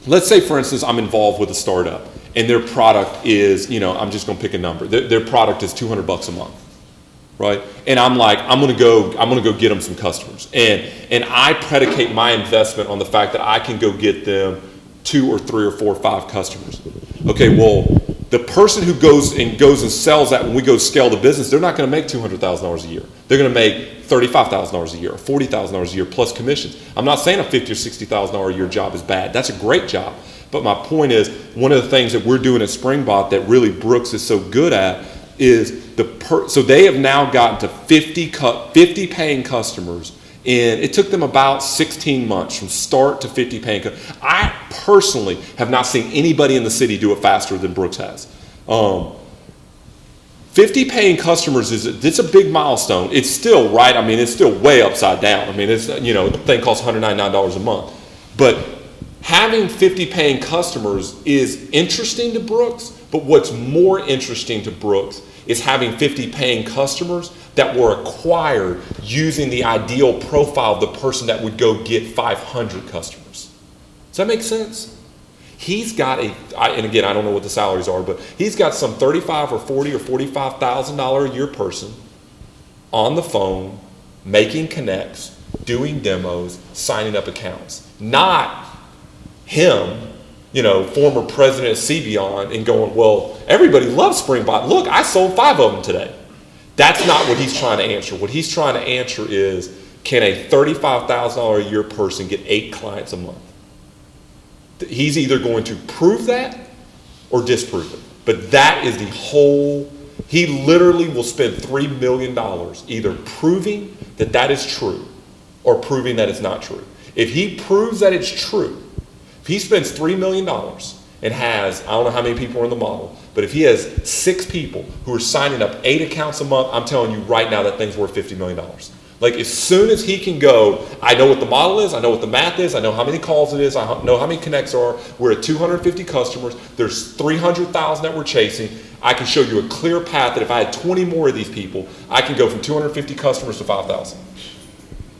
let's say, for instance, I'm involved with a startup and their product is, you know, I'm just gonna pick a number. Their product is $200 a month, right? And I'm like, I'm gonna go get them some customers. And I predicate my investment on the fact that I can go get them 2 or 3 or 4 or 5 customers. Okay, well, the person who goes and sells that, when we go scale the business, they're not gonna make $200,000 a year. They're gonna make $35,000 a year or $40,000 a year plus commissions. I'm not saying a $50,000 or $60,000 a year job is bad. That's a great job. But my point is, one of the things that we're doing at Springbot that really Brooks is so good at is so they have now gotten to 50 paying customers, and it took them about 16 months from start to 50 paying customers. I personally have not seen anybody in the city do it faster than Brooks has. 50 paying customers it's a big milestone. It's still, right, I mean, it's still way upside down. I mean, it's, you know, the thing costs $199 a month. But having 50 paying customers is interesting to Brooks, but what's more interesting to Brooks is having 50 paying customers that were acquired using the ideal profile of the person that would go get 500 customers. Does that make sense? He's got and again, I don't know what the salaries are, but he's got some $35,000 or $40,000 or $45,000 a year person on the phone, making connects, doing demos, signing up accounts. Not him, you know, former president of CBion, and going, well, everybody loves Springbot. Look, I sold 5 of them today. That's not what he's trying to answer. What he's trying to answer is, can a $35,000 a year person get 8 clients a month? He's either going to prove that or disprove it. But that is the whole, he literally will spend $3 million either proving that that is true or proving that it's not true. If he proves that it's true, if he spends $3 million and has, I don't know how many people are in the model, but if he has 6 people who are signing up 8 accounts a month, I'm telling you right now that thing's worth $50 million. Like, as soon as he can go, I know what the model is, I know what the math is, I know how many calls it is, I know how many connects are, we're at 250 customers, there's 300,000 that we're chasing, I can show you a clear path that if I had 20 more of these people, I can go from 250 customers to 5,000.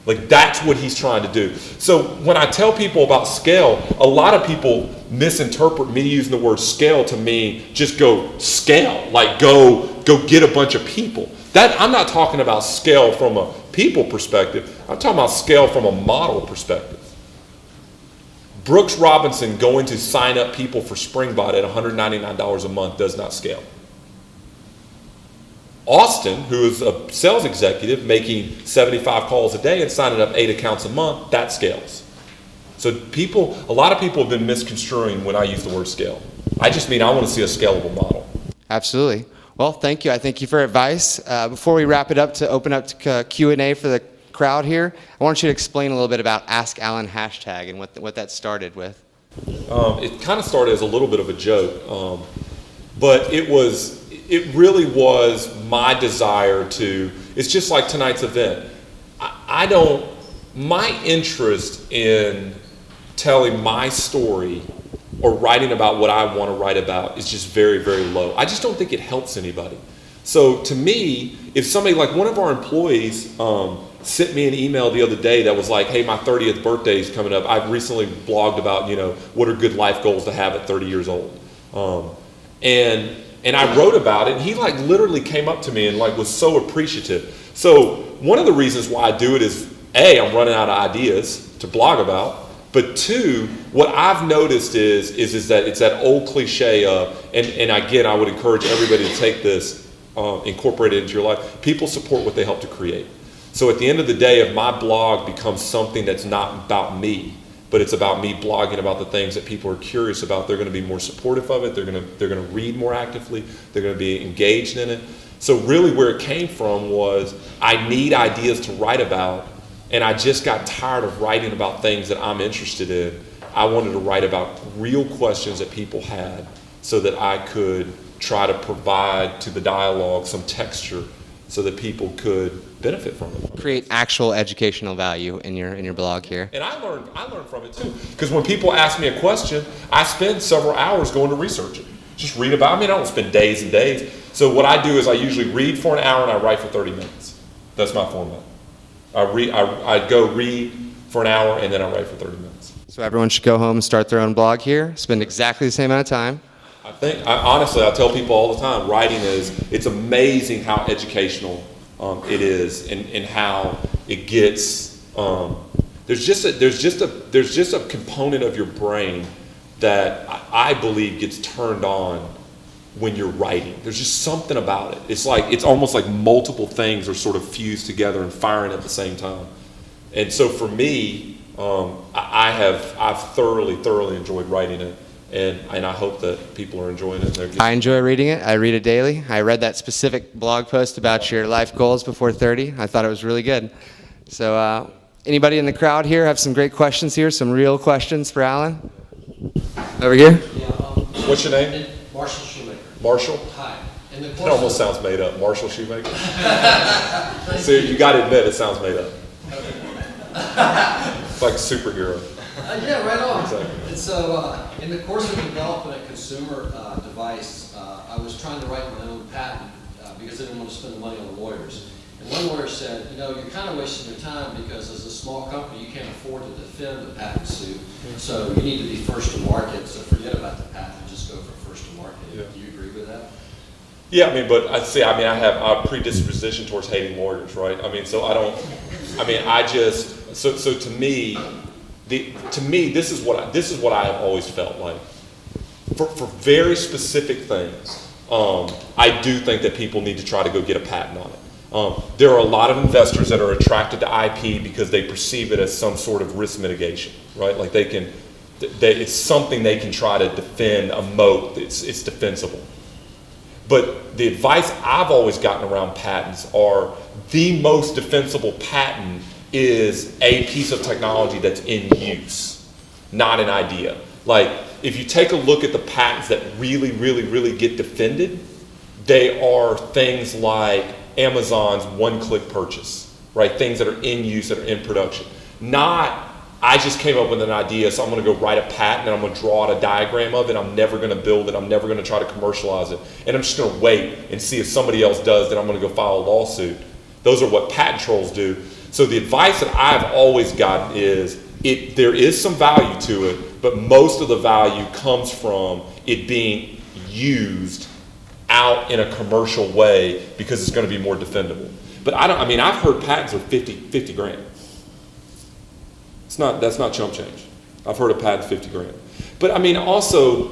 Like, that's what he's trying to do. So when I tell people about scale, a lot of people, misinterpret me using the word scale to mean just go scale, like go get a bunch of people. That I'm not talking about scale from a people perspective. I'm talking about scale from a model perspective. Brooks Robinson going to sign up people for Springbot at $199 a month does not scale. Austin, who is a sales executive making 75 calls a day and signing up 8 accounts a month, that scales. So a lot of people have been misconstruing when I use the word scale. I just mean I want to see a scalable model. Absolutely. Well, thank you. I thank you for advice. Before we wrap it up to open up to Q&A for the crowd here, I want you to explain a little bit about Ask Alan hashtag and what that started with. It kind of started as a little bit of a joke, but it really was my desire to, it's just like tonight's event. My interest in telling my story or writing about what I want to write about is just very, very low. I just don't think it helps anybody. So to me, if somebody, like one of our employees sent me an email the other day that was like, hey, my 30th birthday is coming up. I've recently blogged about, what are good life goals to have at 30 years old. And I wrote about it, and he like literally came up to me and like was so appreciative. So one of the reasons why I do it is, A, I'm running out of ideas to blog about, but 2, what I've noticed is that it's that old cliche of, and again, I would encourage everybody to take this, incorporate it into your life. People support what they help to create. So at the end of the day, if my blog becomes something that's not about me, but it's about me blogging about the things that people are curious about, they're going to be more supportive of it. They're going to read more actively. They're going to be engaged in it. So really where it came from was I need ideas to write about, and I just got tired of writing about things that I'm interested in. I wanted to write about real questions that people had so that I could try to provide to the dialogue some texture so that people could benefit from it. Create actual educational value in your blog here. And I learned from it too. Because when people ask me a question, I spend several hours going to research it. Just read about it. I don't spend days and days. So what I do is I usually read for an hour and I write for 30 minutes. That's my format. I go read for an hour and then I write for 30 minutes. So everyone should go home and start their own blog here, spend exactly the same amount of time. Honestly, I tell people all the time, writing it's amazing how educational it is and how it gets, there's just a component of your brain that I believe gets turned on when you're writing. There's just something about it. It's almost like multiple things are sort of fused together and firing at the same time. And so for me, I've thoroughly enjoyed writing it. And I hope that people are enjoying it. I enjoy reading it. I read it daily. I read that specific blog post about your life goals before 30. I thought it was really good. So anybody in the crowd here have some great questions here, some real questions for Alan? Over here? Yeah, what's your name? Marshall Shoemaker. Marshall? Hi. In the It almost sounds made up. Marshall Shoemaker? See, you got to admit it sounds made up. It's like a superhero. Yeah, right on. Exactly. And so, in the course of developing a consumer device, I was trying to write my own patent because I didn't want to spend the money on lawyers. And one lawyer said, you're kind of wasting your time because as a small company, you can't afford to defend the patent suit. So you need to be first to market. So forget about the patent, just go for first to market. Yeah. Do you agree with that? Yeah, I have a predisposition towards hating lawyers, right? So to me, this is what I have always felt like. For very specific things, I do think that people need to try to go get a patent on it. There are a lot of investors that are attracted to IP because they perceive it as some sort of risk mitigation, right? Like it's something they can try to defend, a moat. It's defensible. But the advice I've always gotten around patents are the most defensible patent is a piece of technology that's in use, not an idea. Like, if you take a look at the patents that really get defended, they are things like Amazon's one-click purchase, right? Things that are in use, that are in production. Not, I just came up with an idea, so I'm going to go write a patent and I'm going to draw out a diagram of it. I'm never going to build it. I'm never going to try to commercialize it. And I'm just going to wait and see if somebody else does, then I'm going to go file a lawsuit. Those are what patent trolls do. So the advice that I've always gotten is there is some value to it, but most of the value comes from it being used out in a commercial way because it's going to be more defendable. But I've heard patents are 50 grand. That's not chump change. I've heard a patent 50 grand. But also,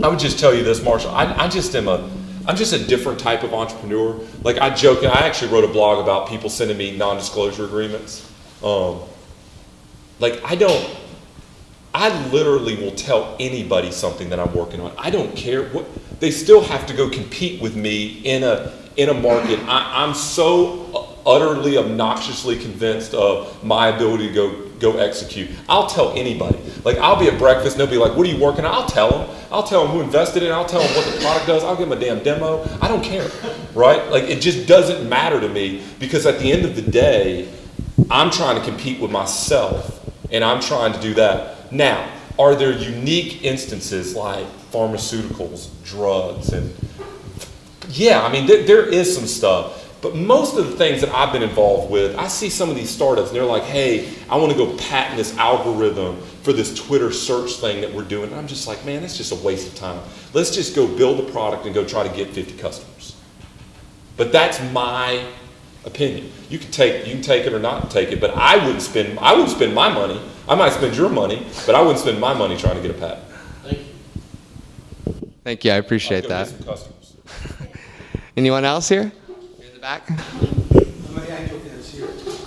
I would just tell you this, Marshall, I'm just a different type of entrepreneur. Like I joke, I actually wrote a blog about people sending me non-disclosure agreements. I literally will tell anybody something that I'm working on. I don't care what, they still have to go compete with me in a market. I'm so utterly obnoxiously convinced of my ability to go execute. I'll tell anybody. Like I'll be at breakfast and they'll be like, what are you working on? I'll tell them who invested in it. I'll tell them what the product does. I'll give them a damn demo. I don't care, right? Like it just doesn't matter to me because at the end of the day, I'm trying to compete with myself and I'm trying to do that. Now, are there unique instances like pharmaceuticals, drugs, and yeah, there is some stuff. But most of the things that I've been involved with, I see some of these startups and they're like, hey, I want to go patent this algorithm for this Twitter search thing that we're doing. And I'm just like, man, that's just a waste of time. Let's just go build a product and go try to get 50 customers. But that's my opinion. You can take it or not take it, but I wouldn't spend my money. I might spend your money, but I wouldn't spend my money trying to get a patent. Thank you. Thank you, I appreciate that. Get some customers. Anyone else here? Here in the back?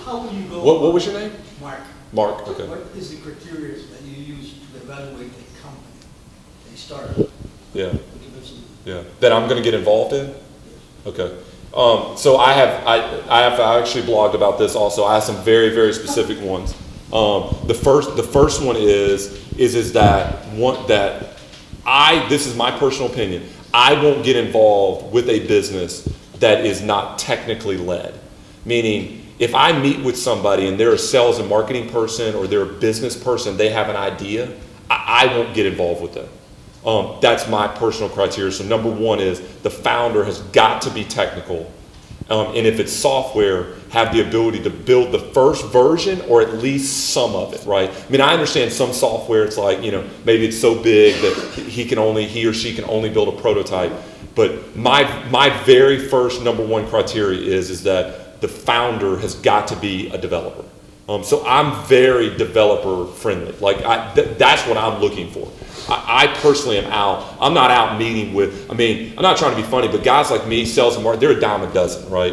How will you go? What was your name? Mark. Mark, okay. What is the criteria that you use to evaluate a company, a startup? Yeah. Give us some- Yeah, that I'm going to get involved in? Okay. So I actually blogged about this also. I have some very, very specific ones. The first one is that this is my personal opinion, I won't get involved with a business that is not technically led. Meaning, if I meet with somebody and they're a sales and marketing person or they're a business person, they have an idea, I won't get involved with them. That's my personal criteria. So number one is the founder has got to be technical. And if it's software, have the ability to build the first version or at least some of it, right? I understand some software, it's like, maybe it's so big that he or she can only build a prototype. But my very first number one criteria is that the founder has got to be a developer. So I'm very developer friendly. Like that's what I'm looking for. I personally am out. I'm not out meeting with, I'm not trying to be funny, but guys like me, sales and marketing, they're a dime a dozen, right?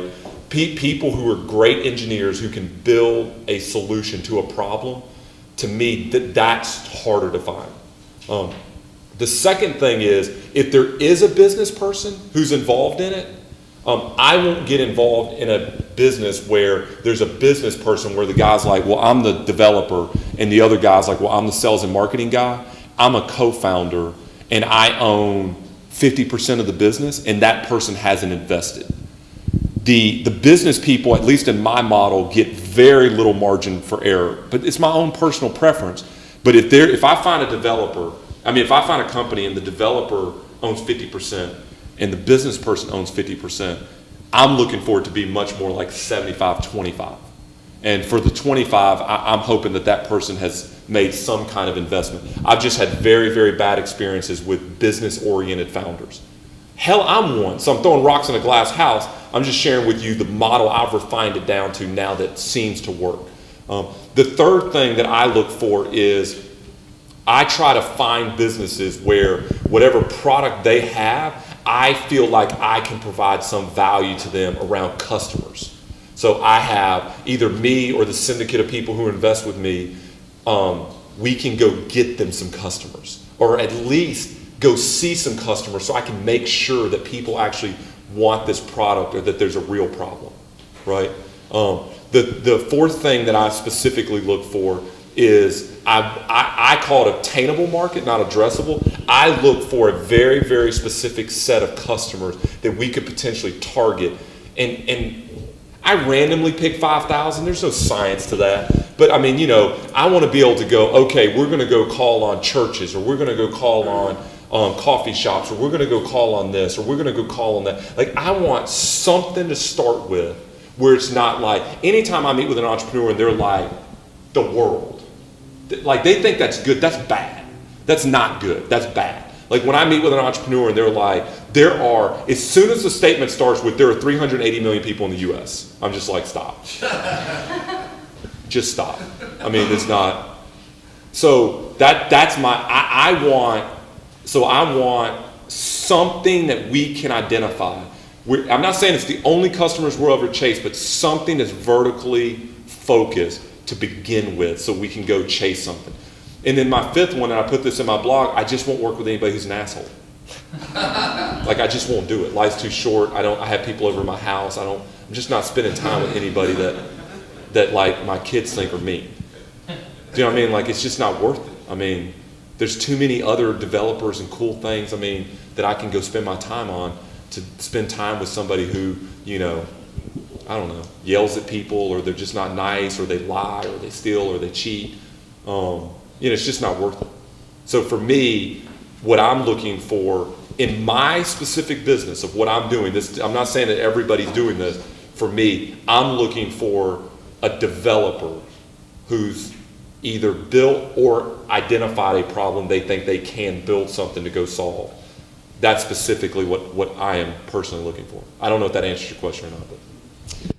People who are great engineers who can build a solution to a problem, to me, that's harder to find. The second thing is, if there is a business person who's involved in it, I won't get involved in a business where there's a business person where the guy's like, well, I'm the developer, and the other guy's like, well, I'm the sales and marketing guy. I'm a co-founder, and I own 50% of the business, and that person hasn't invested. The business people, at least in my model, get very little margin for error, but it's my own personal preference. But if I find a developer, if I find a company and the developer owns 50% and the business person owns 50%, I'm looking for it to be much more like 75-25. And for the 25, I'm hoping that person has made some kind of investment. I've just had very, very bad experiences with business-oriented founders. Hell, I'm one, so I'm throwing rocks in a glass house. I'm just sharing with you the model I've refined it down to now that seems to work. The third thing that I look for is I try to find businesses where whatever product they have, I feel like I can provide some value to them around customers. So I have either me or the syndicate of people who invest with me, we can go get them some customers, or at least go see some customers so I can make sure that people actually want this product or that there's a real problem, right? The fourth thing that I specifically look for is I call it attainable market, not addressable. I look for a very, very specific set of customers that we could potentially target. And I randomly pick 5,000. There's no science to that. But I want to be able to go, okay, we're going to go call on churches, or we're going to go call on coffee shops, or we're going to go call on this, or we're going to go call on that. Like, I want something to start with where it's not like, anytime I meet with an entrepreneur and they're like, the world, like they think that's good. That's bad. That's not good. That's bad. Like when I meet with an entrepreneur and they're like, as soon as the statement starts with there are 380 million people in the US, I'm just like, stop. Just stop. I mean, it's not. So that's my, I want something that we can identify. I'm not saying it's the only customers we'll ever chase, but something that's vertically focused to begin with so we can go chase something. And then my fifth one, and I put this in my blog, I just won't work with anybody who's an asshole. Like I just won't do it. Life's too short. I have people over my house. I'm just not spending time with anybody that like my kids think are mean. Do you know what I mean? Like it's just not worth it. I mean, there's too many other developers and cool things, I mean, that I can go spend my time on to spend time with somebody who, you know, I don't know, yells at people, or they're just not nice, or they lie, or they steal, or they cheat. You know, it's just not worth it. So for me, what I'm looking for in my specific business of what I'm doing, this, I'm not saying that everybody's doing this. For me, I'm looking for a developer who's either built or identified a problem they think they can build something to go solve. That's specifically what I am personally looking for. I don't know if that answers your question or not. But.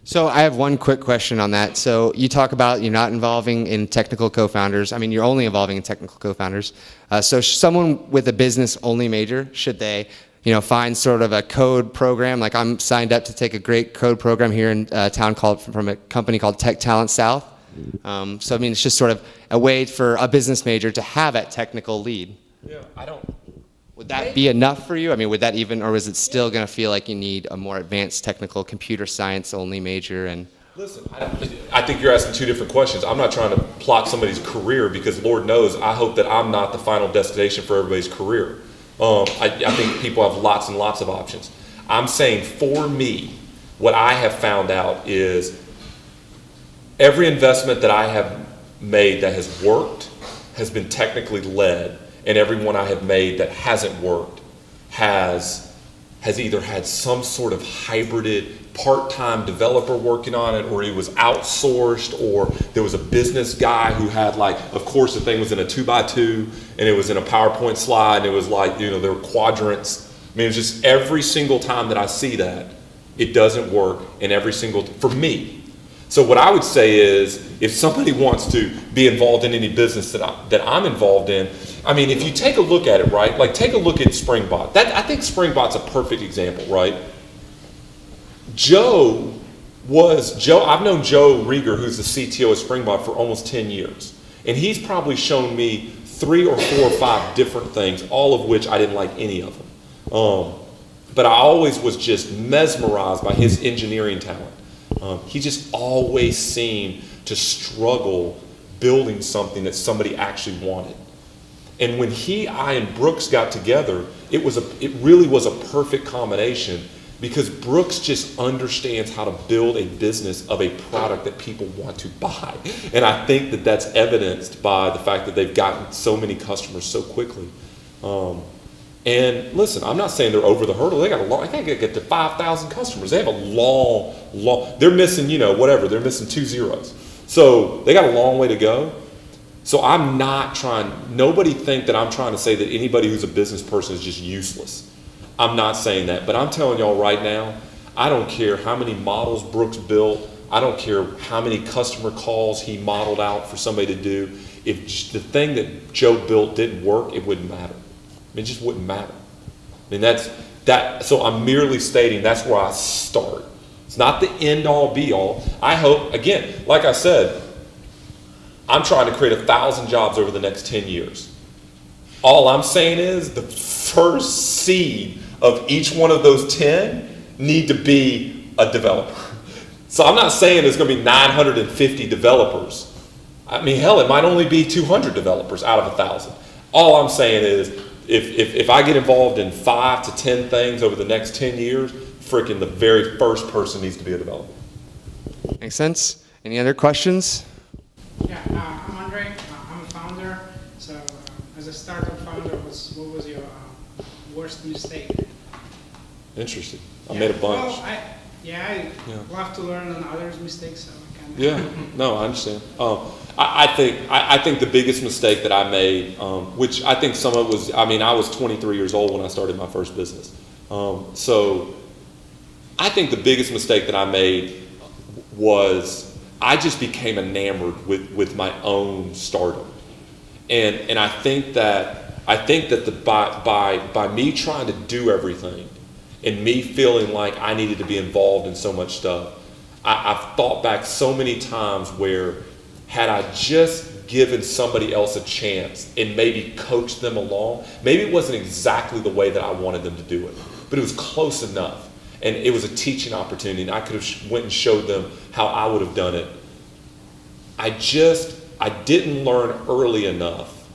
So I have one quick question on that. So you talk about you're not involving in technical co-founders. I mean, you're only involving in technical co-founders. So someone with a business-only major, should they, you know, find sort of a code program? Like I'm signed up to take a great code program here in town from a company called Tech Talent South. So I mean, it's just sort of a way for a business major to have a technical lead. Yeah, I don't. Would that be enough for you? I mean, would that even, or is it still going to feel like you need a more advanced technical computer science only major? And listen, I think you're asking two different questions. I'm not trying to plot somebody's career because Lord knows I hope that I'm not the final destination for everybody's career. I think people have lots and lots of options. I'm saying for me, what I have found out is every investment that I have made that has worked has been technically led. And every one I have made that hasn't worked has either had some sort of hybrided part-time developer working on it, or it was outsourced, or there was a business guy who had, like, of course the thing was in a 2x2 and it was in a PowerPoint slide and it was like, you know, there were quadrants. I mean, it's just every single time that I see that, it doesn't work, and for me. So what I would say is, if somebody wants to be involved in any business that I'm involved in, I mean, if you take a look at it, right? Like, take a look at Springbot. I think Springbot's a perfect example, right? I've known Joe Rieger, who's the CTO of Springbot, for almost 10 years. And he's probably shown me 3 or 4 or 5 different things, all of which I didn't like any of them. But I always was just mesmerized by his engineering talent. He just always seemed to struggle building something that somebody actually wanted. And when I and Brooks got together, it really was a perfect combination, because Brooks just understands how to build a business of a product that people want to buy. And I think that that's evidenced by the fact that they've gotten so many customers so quickly. And listen, I'm not saying they're over the hurdle. They can't get to 5,000 customers. They have a they're missing, you know, whatever. They're missing 2 zeros. So they got a long way to go. So I'm not trying, nobody think that I'm trying to say that anybody who's a business person is just useless. I'm not saying that, but I'm telling y'all right now, I don't care how many models Brooks built. I don't care how many customer calls he modeled out for somebody to do. If the thing that Joe built didn't work, it wouldn't matter. It just wouldn't matter. I mean, so I'm merely stating that's where I start. It's not the end all be all. I hope, again, like I said, I'm trying to create 1,000 jobs over the next 10 years. All I'm saying is the first seed of each one of those 10 need to be a developer. So I'm not saying there's going to be 950 developers. I mean, hell, it might only be 200 developers out of 1,000. All I'm saying is if I get involved in 5 to 10 things over the next 10 years, freaking the very first person needs to be a developer. Makes sense? Any other questions? Yeah, I'm Andre. I'm a founder. So, as a startup founder, what was your worst mistake? Interesting. I made a bunch. Well, I love to learn on others' mistakes, so I Yeah, no, I understand. I think the biggest mistake that I made, which I think some of it was, I mean, I was 23 years old when I started my first business. So I think the biggest mistake that I made was I just became enamored with my own stardom. And I think that by me trying to do everything and me feeling like I needed to be involved in so much stuff, I've thought back so many times where had I just given somebody else a chance and maybe coached them along, maybe it wasn't exactly the way that I wanted them to do it, but it was close enough. And it was a teaching opportunity, and I could have went and showed them how I would have done it. I didn't learn early enough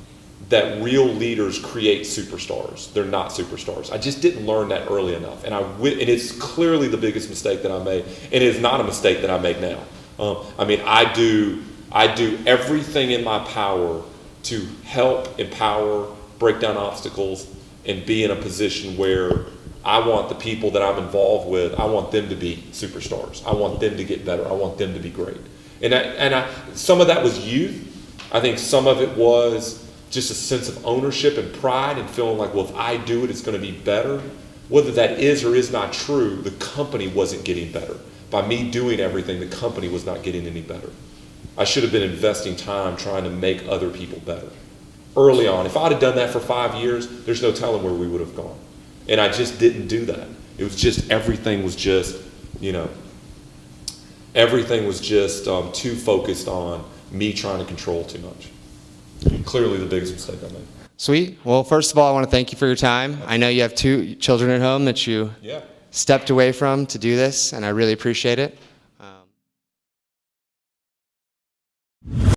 that real leaders create superstars. They're not superstars. I just didn't learn that early enough. And it's clearly the biggest mistake that I made. And it is not a mistake that I make now. I mean, I do everything in my power to help, empower, break down obstacles, and be in a position where I want the people that I'm involved with, I want them to be superstars. I want them to get better. I want them to be great. And some of that was youth. I think some of it was just a sense of ownership and pride and feeling like, well, if I do it, it's going to be better. Whether that is or is not true, the company wasn't getting better. By me doing everything, the company was not getting any better. I should have been investing time trying to make other people better. Early on, if I'd have done that for 5 years, there's no telling where we would have gone. And I just didn't do that. It was just, everything was just, everything was just too focused on me trying to control too much. Clearly the biggest mistake I made. Sweet. Well, first of all, I want to thank you for your time. I know you have 2 children at home that you stepped away from to do this, and I really appreciate it.